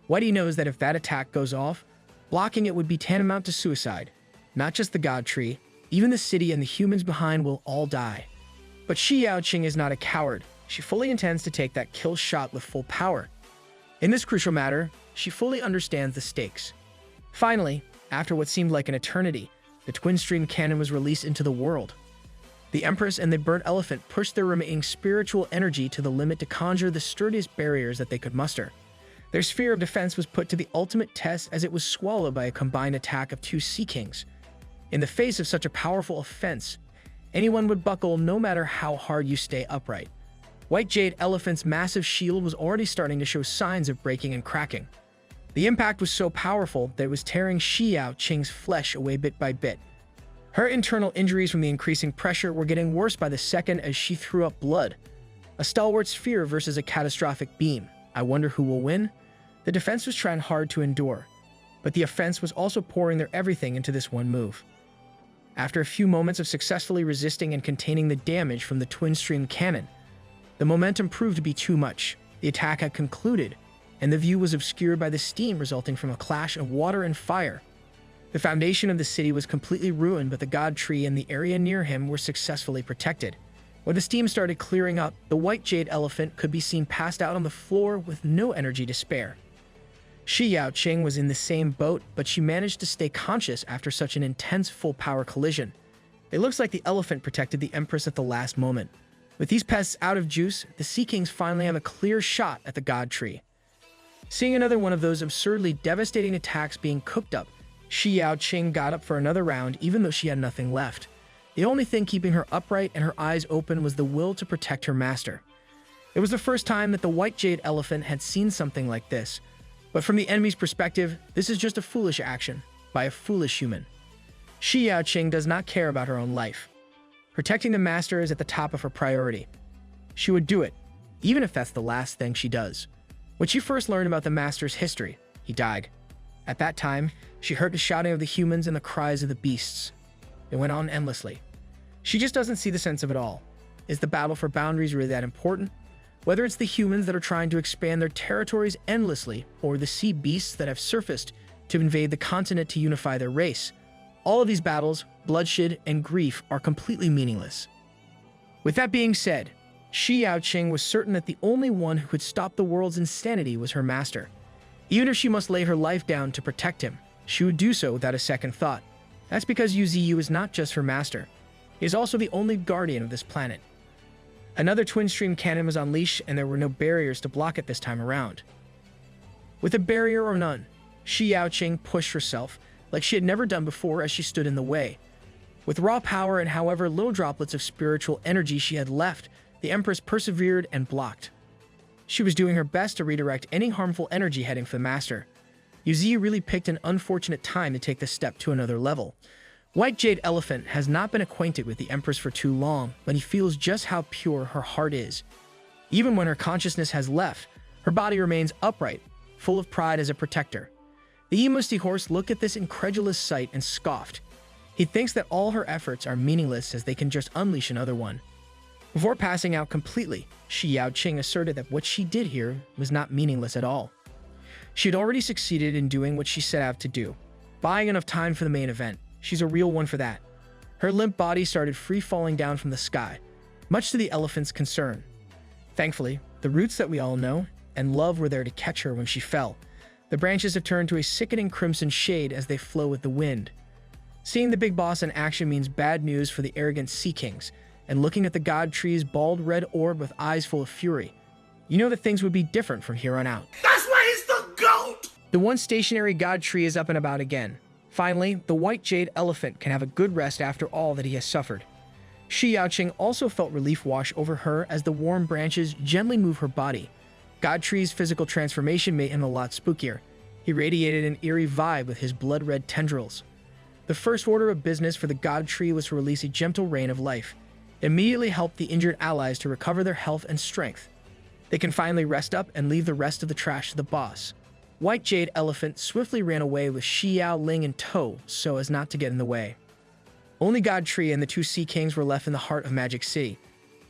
Whitey knows that if that attack goes off, blocking it would be tantamount to suicide. Not just the god tree, even the city and the humans behind will all die. But Shi Yaoqing is not a coward. She fully intends to take that kill shot with full power. In this crucial matter, she fully understands the stakes. Finally, after what seemed like an eternity, the twin stream cannon was released into the world. The Empress and the burnt elephant pushed their remaining spiritual energy to the limit to conjure the sturdiest barriers that they could muster. Their sphere of defense was put to the ultimate test as it was swallowed by a combined attack of two Sea Kings. In the face of such a powerful offense, anyone would buckle no matter how hard you stay upright. White Jade Elephant's massive shield was already starting to show signs of breaking and cracking. The impact was so powerful that it was tearing Shi Yaoqing's flesh away bit by bit. Her internal injuries from the increasing pressure were getting worse by the second as she threw up blood. A stalwart sphere versus a catastrophic beam. I wonder who will win? The defense was trying hard to endure, but the offense was also pouring their everything into this one move. After a few moments of successfully resisting and containing the damage from the twin stream cannon, the momentum proved to be too much. The attack had concluded, and the view was obscured by the steam resulting from a clash of water and fire. The foundation of the city was completely ruined, but the god tree and the area near him were successfully protected. When the steam started clearing up, the white jade elephant could be seen passed out on the floor with no energy to spare. Shi Yaoqing was in the same boat, but she managed to stay conscious after such an intense full-power collision. It looks like the elephant protected the Empress at the last moment. With these pests out of juice, the Sea Kings finally have a clear shot at the god tree. Seeing another one of those absurdly devastating attacks being cooked up, Shi Yaoqing got up for another round even though she had nothing left. The only thing keeping her upright and her eyes open was the will to protect her master. It was the first time that the white jade elephant had seen something like this, but from the enemy's perspective, this is just a foolish action by a foolish human. Shi Yaoqing does not care about her own life. Protecting the master is at the top of her priority. She would do it, even if that's the last thing she does. When she first learned about the master's history, he died. At that time, she heard the shouting of the humans and the cries of the beasts. It went on endlessly. She just doesn't see the sense of it all. Is the battle for boundaries really that important? Whether it's the humans that are trying to expand their territories endlessly, or the sea beasts that have surfaced to invade the continent to unify their race, all of these battles, bloodshed, and grief are completely meaningless. With that being said, Shi Yaoqing was certain that the only one who could stop the world's insanity was her master. Even if she must lay her life down to protect him, she would do so without a second thought. That's because Yuziyu is not just her master. He is also the only guardian of this planet. Another twin stream cannon was unleashed, and there were no barriers to block it this time around. With a barrier or none, Shi Yaoqing pushed herself like she had never done before as she stood in the way. With raw power and however little droplets of spiritual energy she had left, the Empress persevered and blocked. She was doing her best to redirect any harmful energy heading for the master. Yuzi really picked an unfortunate time to take this step to another level. White Jade Elephant has not been acquainted with the Empress for too long, but he feels just how pure her heart is. Even when her consciousness has left, her body remains upright, full of pride as a protector. The Emusty horse looked at this incredulous sight and scoffed. He thinks that all her efforts are meaningless as they can just unleash another one. Before passing out completely, Shi Yaoqing asserted that what she did here was not meaningless at all. She had already succeeded in doing what she set out to do, buying enough time for the main event. She's a real one for that. Her limp body started free-falling down from the sky, much to the elephant's concern. Thankfully, the roots that we all know and love were there to catch her when she fell. The branches have turned to a sickening crimson shade as they flow with the wind. Seeing the big boss in action means bad news for the arrogant Sea Kings, and looking at the god tree's bald red orb with eyes full of fury, you know that things would be different from here on out. That's why he's the GOAT! The once stationary god tree is up and about again. Finally, the white jade elephant can have a good rest after all that he has suffered. Shi Yaoqing also felt relief wash over her as the warm branches gently move her body. God Tree's physical transformation made him a lot spookier. He radiated an eerie vibe with his blood-red tendrils. The first order of business for the God Tree was to release a gentle rain of life. It immediately helped the injured allies to recover their health and strength. They can finally rest up and leave the rest of the trash to the boss. White Jade Elephant swiftly ran away with Xiao Ling in tow so as not to get in the way. Only God Tree and the two Sea Kings were left in the heart of Magic City.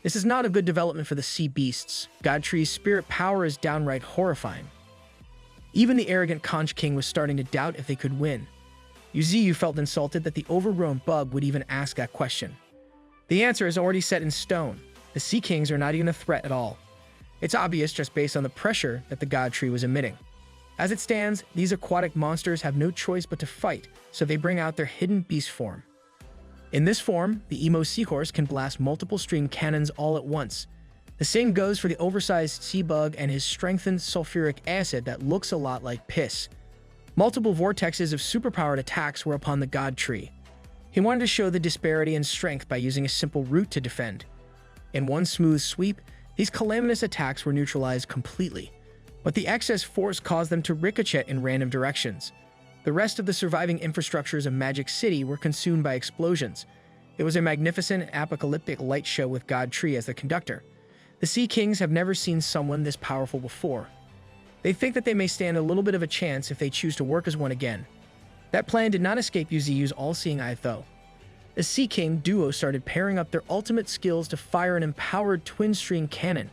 This is not a good development for the sea beasts. God Tree's spirit power is downright horrifying. Even the arrogant Conch King was starting to doubt if they could win. Yuziyu felt insulted that the overgrown bug would even ask that question. The answer is already set in stone. The Sea Kings are not even a threat at all. It's obvious just based on the pressure that the God Tree was emitting. As it stands, these aquatic monsters have no choice but to fight, so they bring out their hidden beast form. In this form, the emo seahorse can blast multiple stream cannons all at once. The same goes for the oversized sea bug and his strengthened sulfuric acid that looks a lot like piss. Multiple vortexes of superpowered attacks were upon the God Tree. He wanted to show the disparity in strength by using a simple route to defend. In one smooth sweep, these calamitous attacks were neutralized completely, but the excess force caused them to ricochet in random directions. The rest of the surviving infrastructures of Magic City were consumed by explosions. It was a magnificent apocalyptic light show with God Tree as the conductor. The Sea Kings have never seen someone this powerful before. They think that they may stand a little bit of a chance if they choose to work as one again. That plan did not escape Yuziyu's all-seeing eye though. The Sea King duo started pairing up their ultimate skills to fire an empowered twin-string cannon.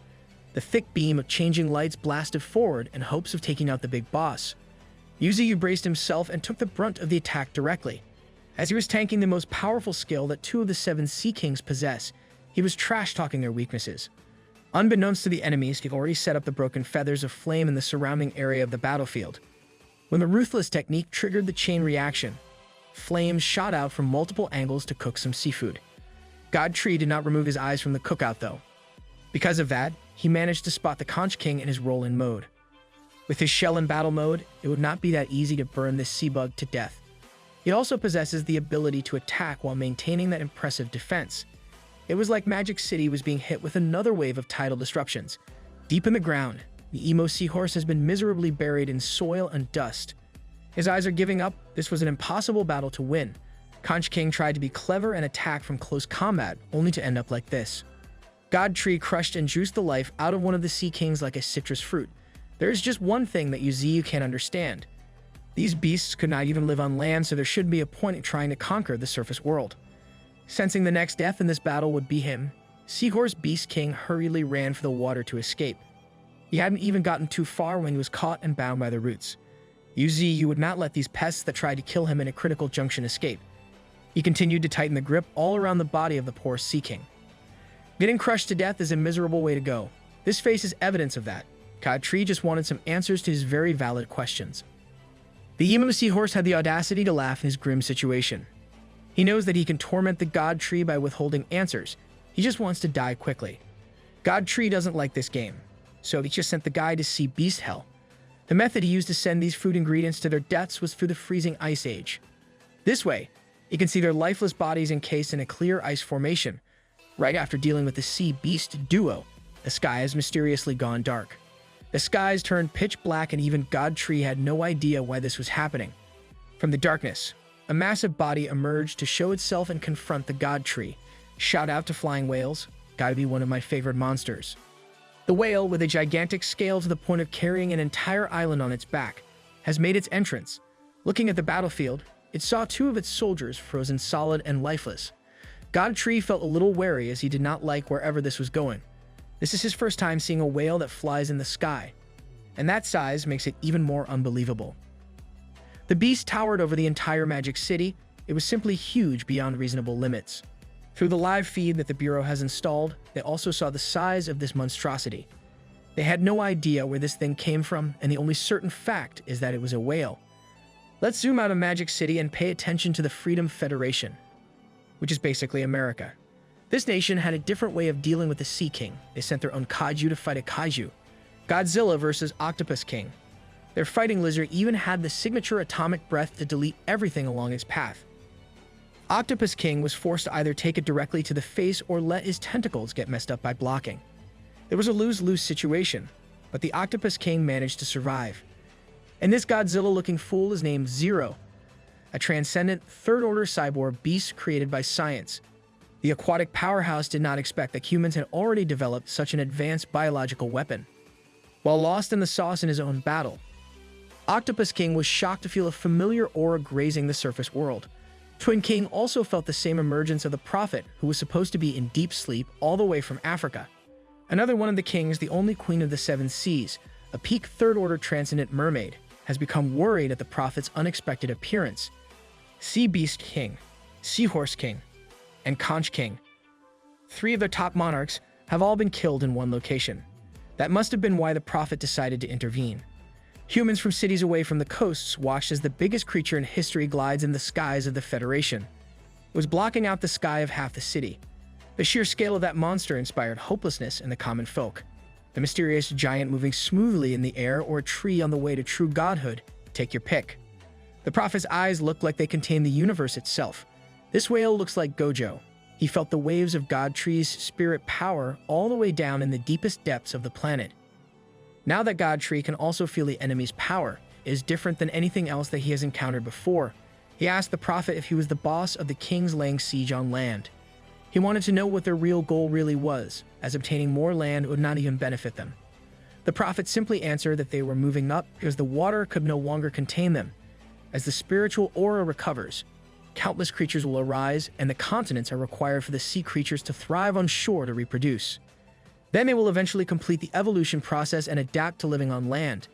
The thick beam of changing lights blasted forward in hopes of taking out the big boss. Yuziyu braced himself and took the brunt of the attack directly. As he was tanking the most powerful skill that two of the 7 Sea Kings possess, he was trash-talking their weaknesses. Unbeknownst to the enemies, he'd already set up the broken feathers of flame in the surrounding area of the battlefield. When the Ruthless technique triggered the chain reaction, flames shot out from multiple angles to cook some seafood. God Tree did not remove his eyes from the cookout though. Because of that, he managed to spot the Conch King in his roll-in mode. With his shell in battle mode, it would not be that easy to burn this sea bug to death. It also possesses the ability to attack while maintaining that impressive defense. It was like Magic City was being hit with another wave of tidal disruptions. Deep in the ground, the emo seahorse has been miserably buried in soil and dust. His eyes are giving up. This was an impossible battle to win. Conch King tried to be clever and attack from close combat, only to end up like this. God Tree crushed and juiced the life out of one of the Sea Kings like a citrus fruit. There is just one thing that Yuziyu can't understand. These beasts could not even live on land, so there should be a point in trying to conquer the surface world. Sensing the next death in this battle would be him, Seahorse Beast King hurriedly ran for the water to escape. He hadn't even gotten too far when he was caught and bound by the roots. Yuziyu would not let these pests that tried to kill him in a critical junction escape. He continued to tighten the grip all around the body of the poor Sea King. Getting crushed to death is a miserable way to go. This face is evidence of that. God Tree just wanted some answers to his very valid questions. The emo seahorse had the audacity to laugh in his grim situation. He knows that he can torment the God Tree by withholding answers. He just wants to die quickly. God Tree doesn't like this game, so he just sent the guy to see Beast Hell. The method he used to send these food ingredients to their deaths was through the freezing ice age. This way, he can see their lifeless bodies encased in a clear ice formation. Right after dealing with the Sea Beast duo, the sky has mysteriously gone dark. The skies turned pitch black and even God Tree had no idea why this was happening. From the darkness, a massive body emerged to show itself and confront the God Tree. Shout out to flying whales, gotta be one of my favorite monsters. The whale, with a gigantic scale to the point of carrying an entire island on its back, has made its entrance. Looking at the battlefield, it saw two of its soldiers frozen solid and lifeless. God Tree felt a little wary as he did not like wherever this was going. This is his first time seeing a whale that flies in the sky, and that size makes it even more unbelievable. The beast towered over the entire Magic City. It was simply huge beyond reasonable limits. Through the live feed that the Bureau has installed, they also saw the size of this monstrosity. They had no idea where this thing came from, and the only certain fact is that it was a whale. Let's zoom out of Magic City and pay attention to the Freedom Federation, which is basically America. This nation had a different way of dealing with the Sea King. They sent their own kaiju to fight a kaiju. Godzilla versus Octopus King. Their fighting lizard even had the signature atomic breath to delete everything along its path. Octopus King was forced to either take it directly to the face or let his tentacles get messed up by blocking. It was a lose-lose situation, but the Octopus King managed to survive. And this Godzilla-looking fool is named Zero, a transcendent third-order cyborg beast created by science. The aquatic powerhouse did not expect that humans had already developed such an advanced biological weapon. While lost in the sauce in his own battle, Octopus King was shocked to feel a familiar aura grazing the surface world. Twin King also felt the same emergence of the Prophet, who was supposed to be in deep sleep all the way from Africa. Another one of the kings, the only queen of the seven seas, a peak third-order transcendent mermaid, has become worried at the Prophet's unexpected appearance. Sea Beast King, Seahorse King, and Conch King, three of the top monarchs, have all been killed in one location. That must have been why the Prophet decided to intervene. Humans from cities away from the coasts watched as the biggest creature in history glides in the skies of the Federation. It was blocking out the sky of half the city. The sheer scale of that monster inspired hopelessness in the common folk. The mysterious giant moving smoothly in the air or a tree on the way to true godhood, take your pick. The Prophet's eyes looked like they contained the universe itself. This whale looks like Gojo. He felt the waves of God Tree's spirit power all the way down in the deepest depths of the planet. Now that God Tree can also feel the enemy's power, it is different than anything else that he has encountered before. He asked the Prophet if he was the boss of the kings laying siege on land. He wanted to know what their real goal really was, as obtaining more land would not even benefit them. The Prophet simply answered that they were moving up because the water could no longer contain them. As the spiritual aura recovers, countless creatures will arise, and the continents are required for the sea creatures to thrive on shore to reproduce. Then they will eventually complete the evolution process and adapt to living on land.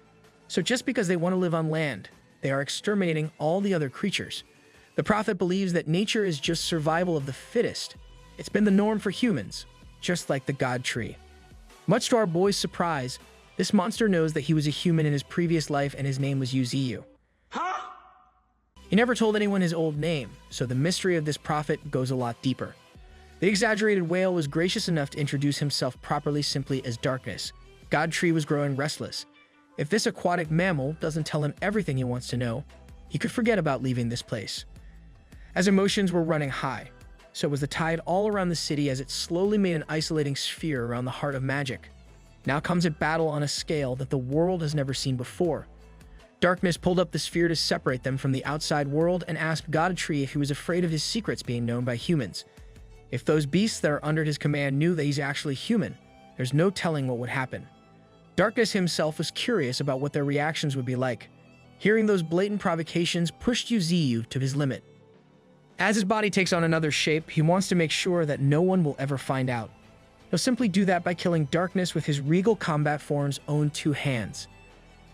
So just because they want to live on land, they are exterminating all the other creatures. The Prophet believes that nature is just survival of the fittest. It's been the norm for humans, just like the God Tree. Much to our boy's surprise, this monster knows that he was a human in his previous life and his name was Yuziyu. Huh? He never told anyone his old name, so the mystery of this Prophet goes a lot deeper. The exaggerated whale was gracious enough to introduce himself properly simply as Darkness. God Tree was growing restless. If this aquatic mammal doesn't tell him everything he wants to know, he could forget about leaving this place. As emotions were running high, so was the tide all around the city as it slowly made an isolating sphere around the heart of magic. Now comes a battle on a scale that the world has never seen before. Darkness pulled up the sphere to separate them from the outside world and asked God Tree if he was afraid of his secrets being known by humans. If those beasts that are under his command knew that he's actually human, there's no telling what would happen. Darkness himself was curious about what their reactions would be like. Hearing those blatant provocations pushed Yuziyu to his limit. As his body takes on another shape, he wants to make sure that no one will ever find out. He'll simply do that by killing Darkness with his regal combat form's own two hands.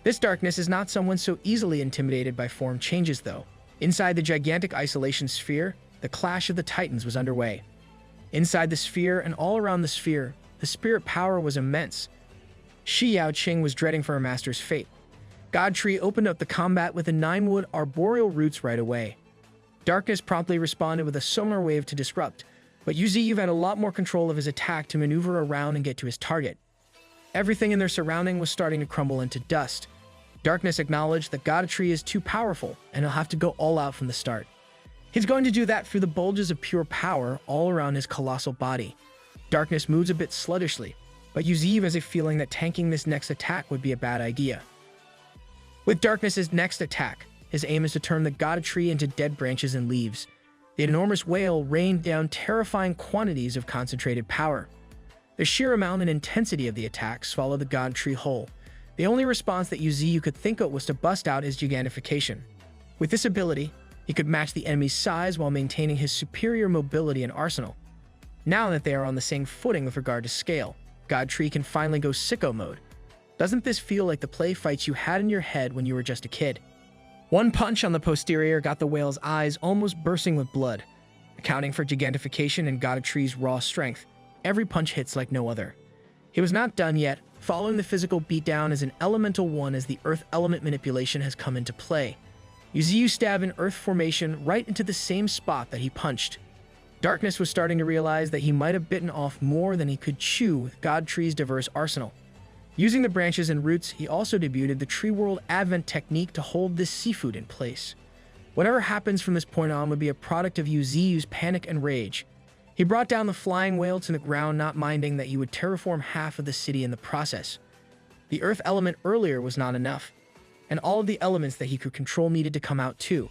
This Darkness is not someone so easily intimidated by form changes, though. Inside the gigantic isolation sphere, the clash of the titans was underway. Inside the sphere and all around the sphere, the spirit power was immense. Shi Yaoqing was dreading for her master's fate. God Tree opened up the combat with the 9-wood arboreal roots right away. Darkness promptly responded with a sonar wave to disrupt, but Yuziyu had a lot more control of his attack to maneuver around and get to his target. Everything in their surrounding was starting to crumble into dust. Darkness acknowledged that God Tree is too powerful and he'll have to go all out from the start. He's going to do that through the bulges of pure power all around his colossal body. Darkness moves a bit sluggishly, but Yuziyu has a feeling that tanking this next attack would be a bad idea. With Darkness's next attack, his aim is to turn the God Tree into dead branches and leaves. The enormous whale rained down terrifying quantities of concentrated power. The sheer amount and intensity of the attack swallowed the God Tree whole. The only response that Yuziyu could think of was to bust out his gigantification. With this ability, He could match the enemy's size while maintaining his superior mobility and arsenal. Now that they are on the same footing with regard to scale, Godtree can finally go sicko mode. Doesn't this feel like the play fights you had in your head when you were just a kid? One punch on the posterior got the whale's eyes almost bursting with blood. Accounting for gigantification and Godtree's raw strength, every punch hits like no other. He was not done yet. Following the physical beatdown is an elemental one as the earth element manipulation has come into play. Yuziu stabbed an earth formation right into the same spot that he punched. Darkness was starting to realize that he might have bitten off more than he could chew with Godtree's diverse arsenal. Using the branches and roots, he also debuted the Tree World Advent technique to hold this seafood in place. Whatever happens from this point on would be a product of Yuziu's panic and rage. He brought down the flying whale to the ground, not minding that he would terraform half of the city in the process. The earth element earlier was not enough, and all of the elements that he could control needed to come out too.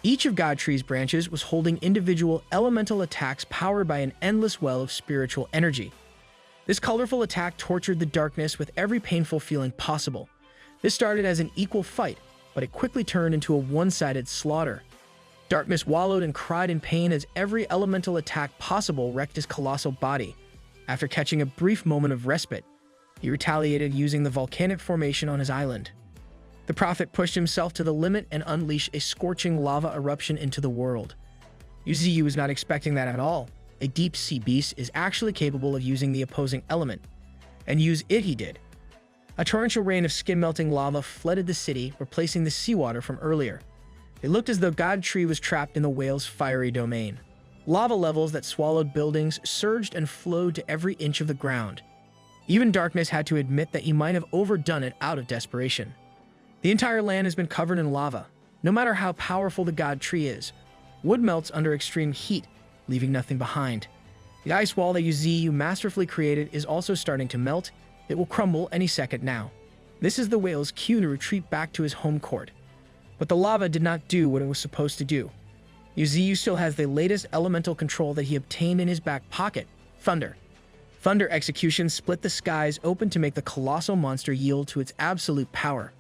Each of Godtree's branches was holding individual elemental attacks powered by an endless well of spiritual energy. This colorful attack tortured the darkness with every painful feeling possible. This started as an equal fight, but it quickly turned into a one-sided slaughter. Darkness wallowed and cried in pain as every elemental attack possible wrecked his colossal body. After catching a brief moment of respite, he retaliated using the volcanic formation on his island. The prophet pushed himself to the limit and unleashed a scorching lava eruption into the world. Yuziu was not expecting that at all. A deep sea beast is actually capable of using the opposing element, and use it he did. A torrential rain of skin-melting lava flooded the city, replacing the seawater from earlier. It looked as though Godtree was trapped in the whale's fiery domain. Lava levels that swallowed buildings surged and flowed to every inch of the ground. Even Darkness had to admit that he might have overdone it out of desperation. The entire land has been covered in lava. No matter how powerful the Godtree is, wood melts under extreme heat, leaving nothing behind. The ice wall that Yuziu masterfully created is also starting to melt. It will crumble any second now. This is the whale's cue to retreat back to his home court. But the lava did not do what it was supposed to do. Yuziu still has the latest elemental control that he obtained in his back pocket, Thunder. Thunder execution split the skies open to make the colossal monster yield to its absolute power.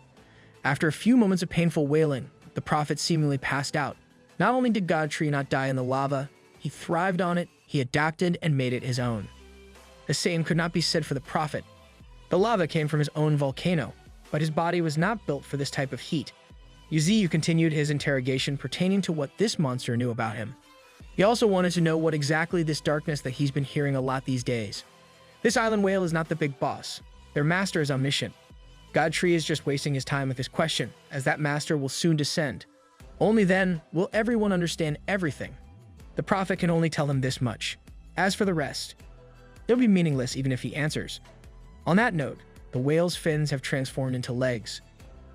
After a few moments of painful wailing, the prophet seemingly passed out. Not only did Godtree not die in the lava, he thrived on it, he adapted and made it his own. The same could not be said for the prophet. The lava came from his own volcano, but his body was not built for this type of heat. Yuziu continued his interrogation pertaining to what this monster knew about him. He also wanted to know what exactly this darkness that he's been hearing a lot these days. This island whale is not the big boss. Their master is omniscient. Godtree is just wasting his time with this question, as that master will soon descend. Only then will everyone understand everything. The prophet can only tell him this much. As for the rest, it'll be meaningless even if he answers. On that note, the whale's fins have transformed into legs.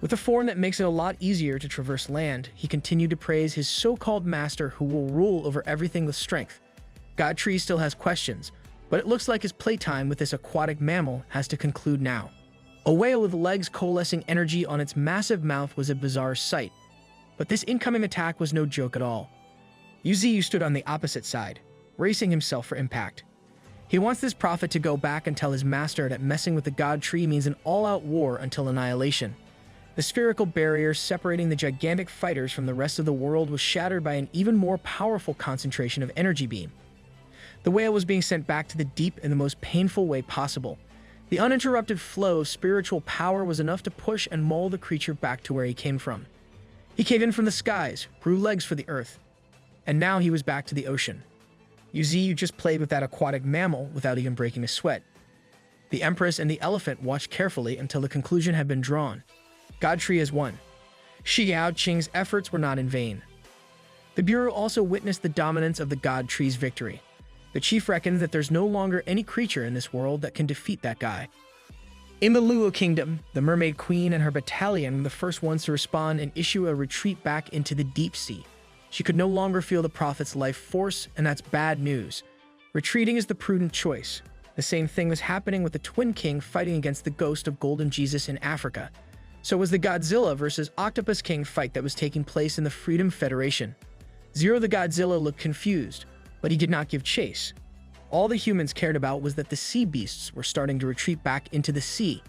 With a form that makes it a lot easier to traverse land, he continued to praise his so-called master who will rule over everything with strength. Godtree still has questions, but it looks like his playtime with this aquatic mammal has to conclude now. A whale with legs coalescing energy on its massive mouth was a bizarre sight, but this incoming attack was no joke at all. Yuziu stood on the opposite side, bracing himself for impact. He wants this prophet to go back and tell his master that messing with the Godtree means an all-out war until annihilation. The spherical barrier separating the gigantic fighters from the rest of the world was shattered by an even more powerful concentration of energy beam. The whale was being sent back to the deep in the most painful way possible. The uninterrupted flow of spiritual power was enough to push and mold the creature back to where he came from. He came in from the skies, grew legs for the earth, and now he was back to the ocean. Yuziu just played with that aquatic mammal without even breaking a sweat. The Empress and the elephant watched carefully until the conclusion had been drawn. Godtree has won. Xiao Qing's efforts were not in vain. The Bureau also witnessed the dominance of the Godtree's victory. The chief reckons that there's no longer any creature in this world that can defeat that guy. In the Luo Kingdom, the Mermaid Queen and her battalion were the first ones to respond and issue a retreat back into the deep sea. She could no longer feel the prophet's life force, and that's bad news. Retreating is the prudent choice. The same thing was happening with the Twin King fighting against the ghost of Golden Jesus in Africa. So was the Godzilla versus Octopus King fight that was taking place in the Freedom Federation. Zero the Godzilla looked confused, but he did not give chase. All the humans cared about was that the sea beasts were starting to retreat back into the sea.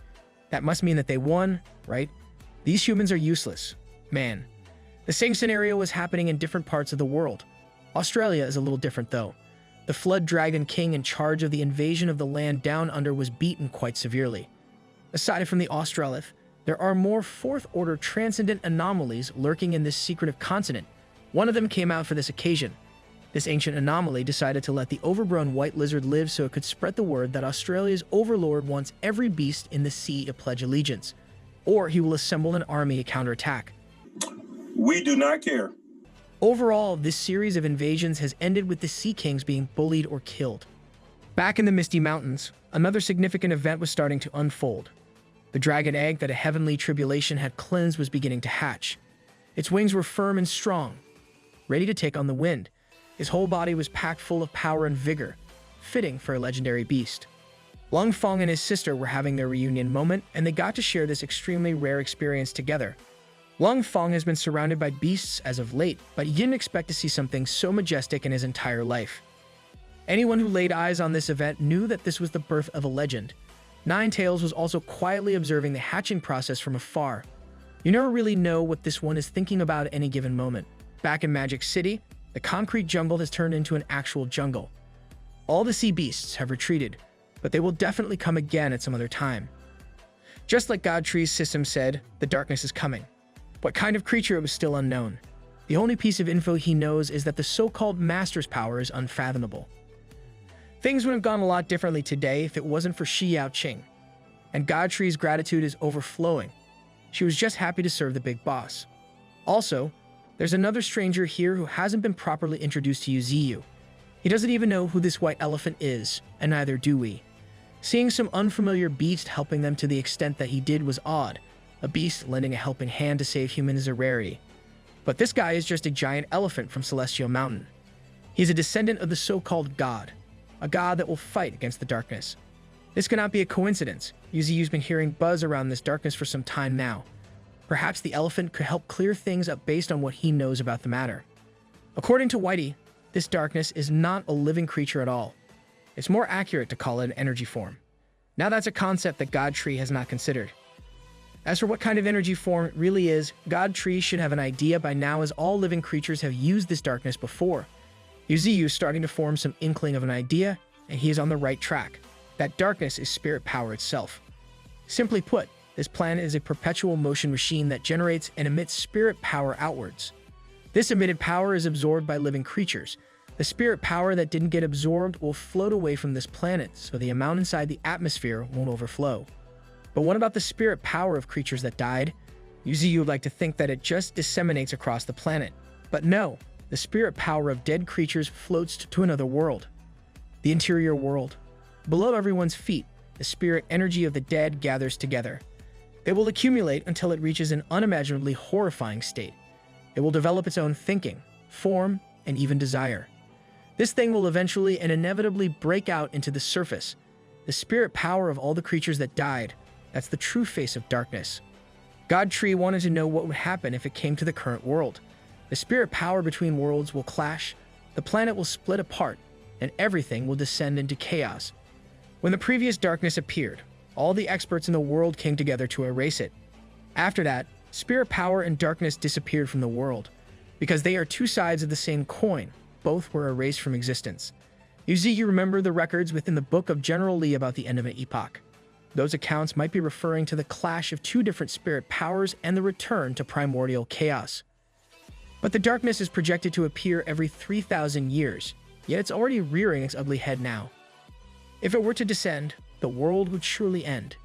That must mean that they won, right? These humans are useless. Man, The same scenario was happening in different parts of the world. Australia is a little different though. The Flood Dragon King in charge of the invasion of the land down under was beaten quite severely. Aside from the Australith, there are more fourth-order transcendent anomalies lurking in this secretive continent. One of them came out for this occasion. This ancient anomaly decided to let the overgrown white lizard live so it could spread the word that Australia's overlord wants every beast in the sea to pledge allegiance, or he will assemble an army to counterattack. We do not care. Overall, this series of invasions has ended with the Sea Kings being bullied or killed. Back in the Misty Mountains, another significant event was starting to unfold. The dragon egg that a heavenly tribulation had cleansed was beginning to hatch. Its wings were firm and strong, ready to take on the wind. His whole body was packed full of power and vigor, fitting for a legendary beast. Lung Feng and his sister were having their reunion moment, and they got to share this extremely rare experience together. Lung Feng has been surrounded by beasts as of late, but he didn't expect to see something so majestic in his entire life. Anyone who laid eyes on this event knew that this was the birth of a legend. Ninetails was also quietly observing the hatching process from afar. You never really know what this one is thinking about at any given moment. Back in Magic City, the concrete jungle has turned into an actual jungle. All the sea beasts have retreated, but they will definitely come again at some other time. Just like Godtree's system said, the darkness is coming. What kind of creature it was still unknown. The only piece of info he knows is that the so-called Master's power is unfathomable. Things would have gone a lot differently today if it wasn't for Shi Yaoqing, and Godtree's gratitude is overflowing. She was just happy to serve the big boss. Also, there's another stranger here who hasn't been properly introduced to Yuziyu. He doesn't even know who this white elephant is, and neither do we. Seeing some unfamiliar beast helping them to the extent that he did was odd. A beast lending a helping hand to save humans is a rarity. But this guy is just a giant elephant from Celestial Mountain. He's a descendant of the so-called god, a god that will fight against the darkness. This cannot be a coincidence. Yuziyu's been hearing buzz around this darkness for some time now. Perhaps the elephant could help clear things up based on what he knows about the matter. According to Whitey, this darkness is not a living creature at all. It's more accurate to call it an energy form. Now that's a concept that Godtree has not considered. As for what kind of energy form it really is, Godtree should have an idea by now, as all living creatures have used this darkness before. Yuziyu is starting to form some inkling of an idea, and he is on the right track. That darkness is spirit power itself. Simply put, this planet is a perpetual motion machine that generates and emits spirit power outwards. This emitted power is absorbed by living creatures. The spirit power that didn't get absorbed will float away from this planet, so the amount inside the atmosphere won't overflow. But what about the spirit power of creatures that died? Yuziyu would like to think that it just disseminates across the planet. But no, the spirit power of dead creatures floats to another world. The interior world. Below everyone's feet, the spirit energy of the dead gathers together. It will accumulate until it reaches an unimaginably horrifying state. It will develop its own thinking, form, and even desire. This thing will eventually and inevitably break out into the surface. The spirit power of all the creatures that died, that's the true face of darkness. Godtree wanted to know what would happen if it came to the current world. The spirit power between worlds will clash, the planet will split apart, and everything will descend into chaos. When the previous darkness appeared, all the experts in the world came together to erase it. After that, spirit power and darkness disappeared from the world. Because they are two sides of the same coin, both were erased from existence. You remember the records within the book of General Lee about the end of an epoch. Those accounts might be referring to the clash of two different spirit powers and the return to primordial chaos. But the darkness is projected to appear every 3,000 years, yet it's already rearing its ugly head now. If it were to descend, the world would surely end.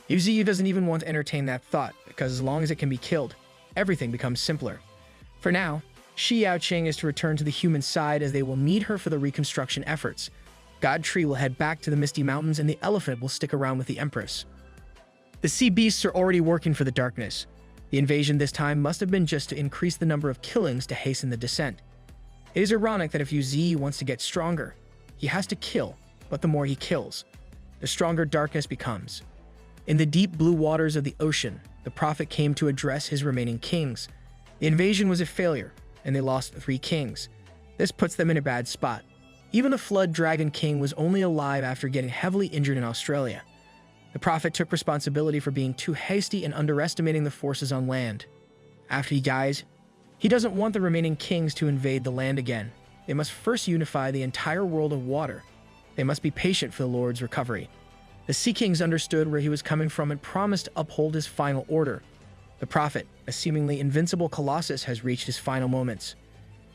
Yuziyu doesn't even want to entertain that thought, because as long as it can be killed, everything becomes simpler. For now, Shi Yaoqing is to return to the human side, as they will need her for the reconstruction efforts. Godtree will head back to the Misty Mountains, and the elephant will stick around with the Empress. The sea beasts are already working for the darkness. The invasion this time must have been just to increase the number of killings to hasten the descent. It is ironic that if Yuziyu wants to get stronger, he has to kill, but the more he kills, the stronger darkness becomes. In the deep blue waters of the ocean, the prophet came to address his remaining kings. The invasion was a failure, and they lost 3 kings. This puts them in a bad spot. Even the Flood Dragon King was only alive after getting heavily injured in Australia. The prophet took responsibility for being too hasty and underestimating the forces on land. After he dies, He doesn't want the remaining kings to invade the land again. They must first unify the entire world of water. They must be patient for the Lord's recovery. The Sea Kings understood where he was coming from and promised to uphold his final order. The prophet, a seemingly invincible colossus, has reached his final moments.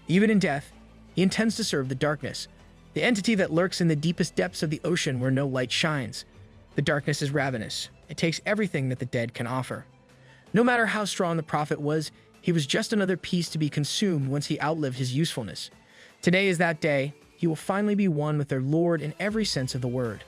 Even in death, he intends to serve the darkness, the entity that lurks in the deepest depths of the ocean where no light shines. The darkness is ravenous. It takes everything that the dead can offer. No matter how strong the prophet was, he was just another piece to be consumed once he outlived his usefulness. Today is that day. He will finally be one with their Lord in every sense of the word.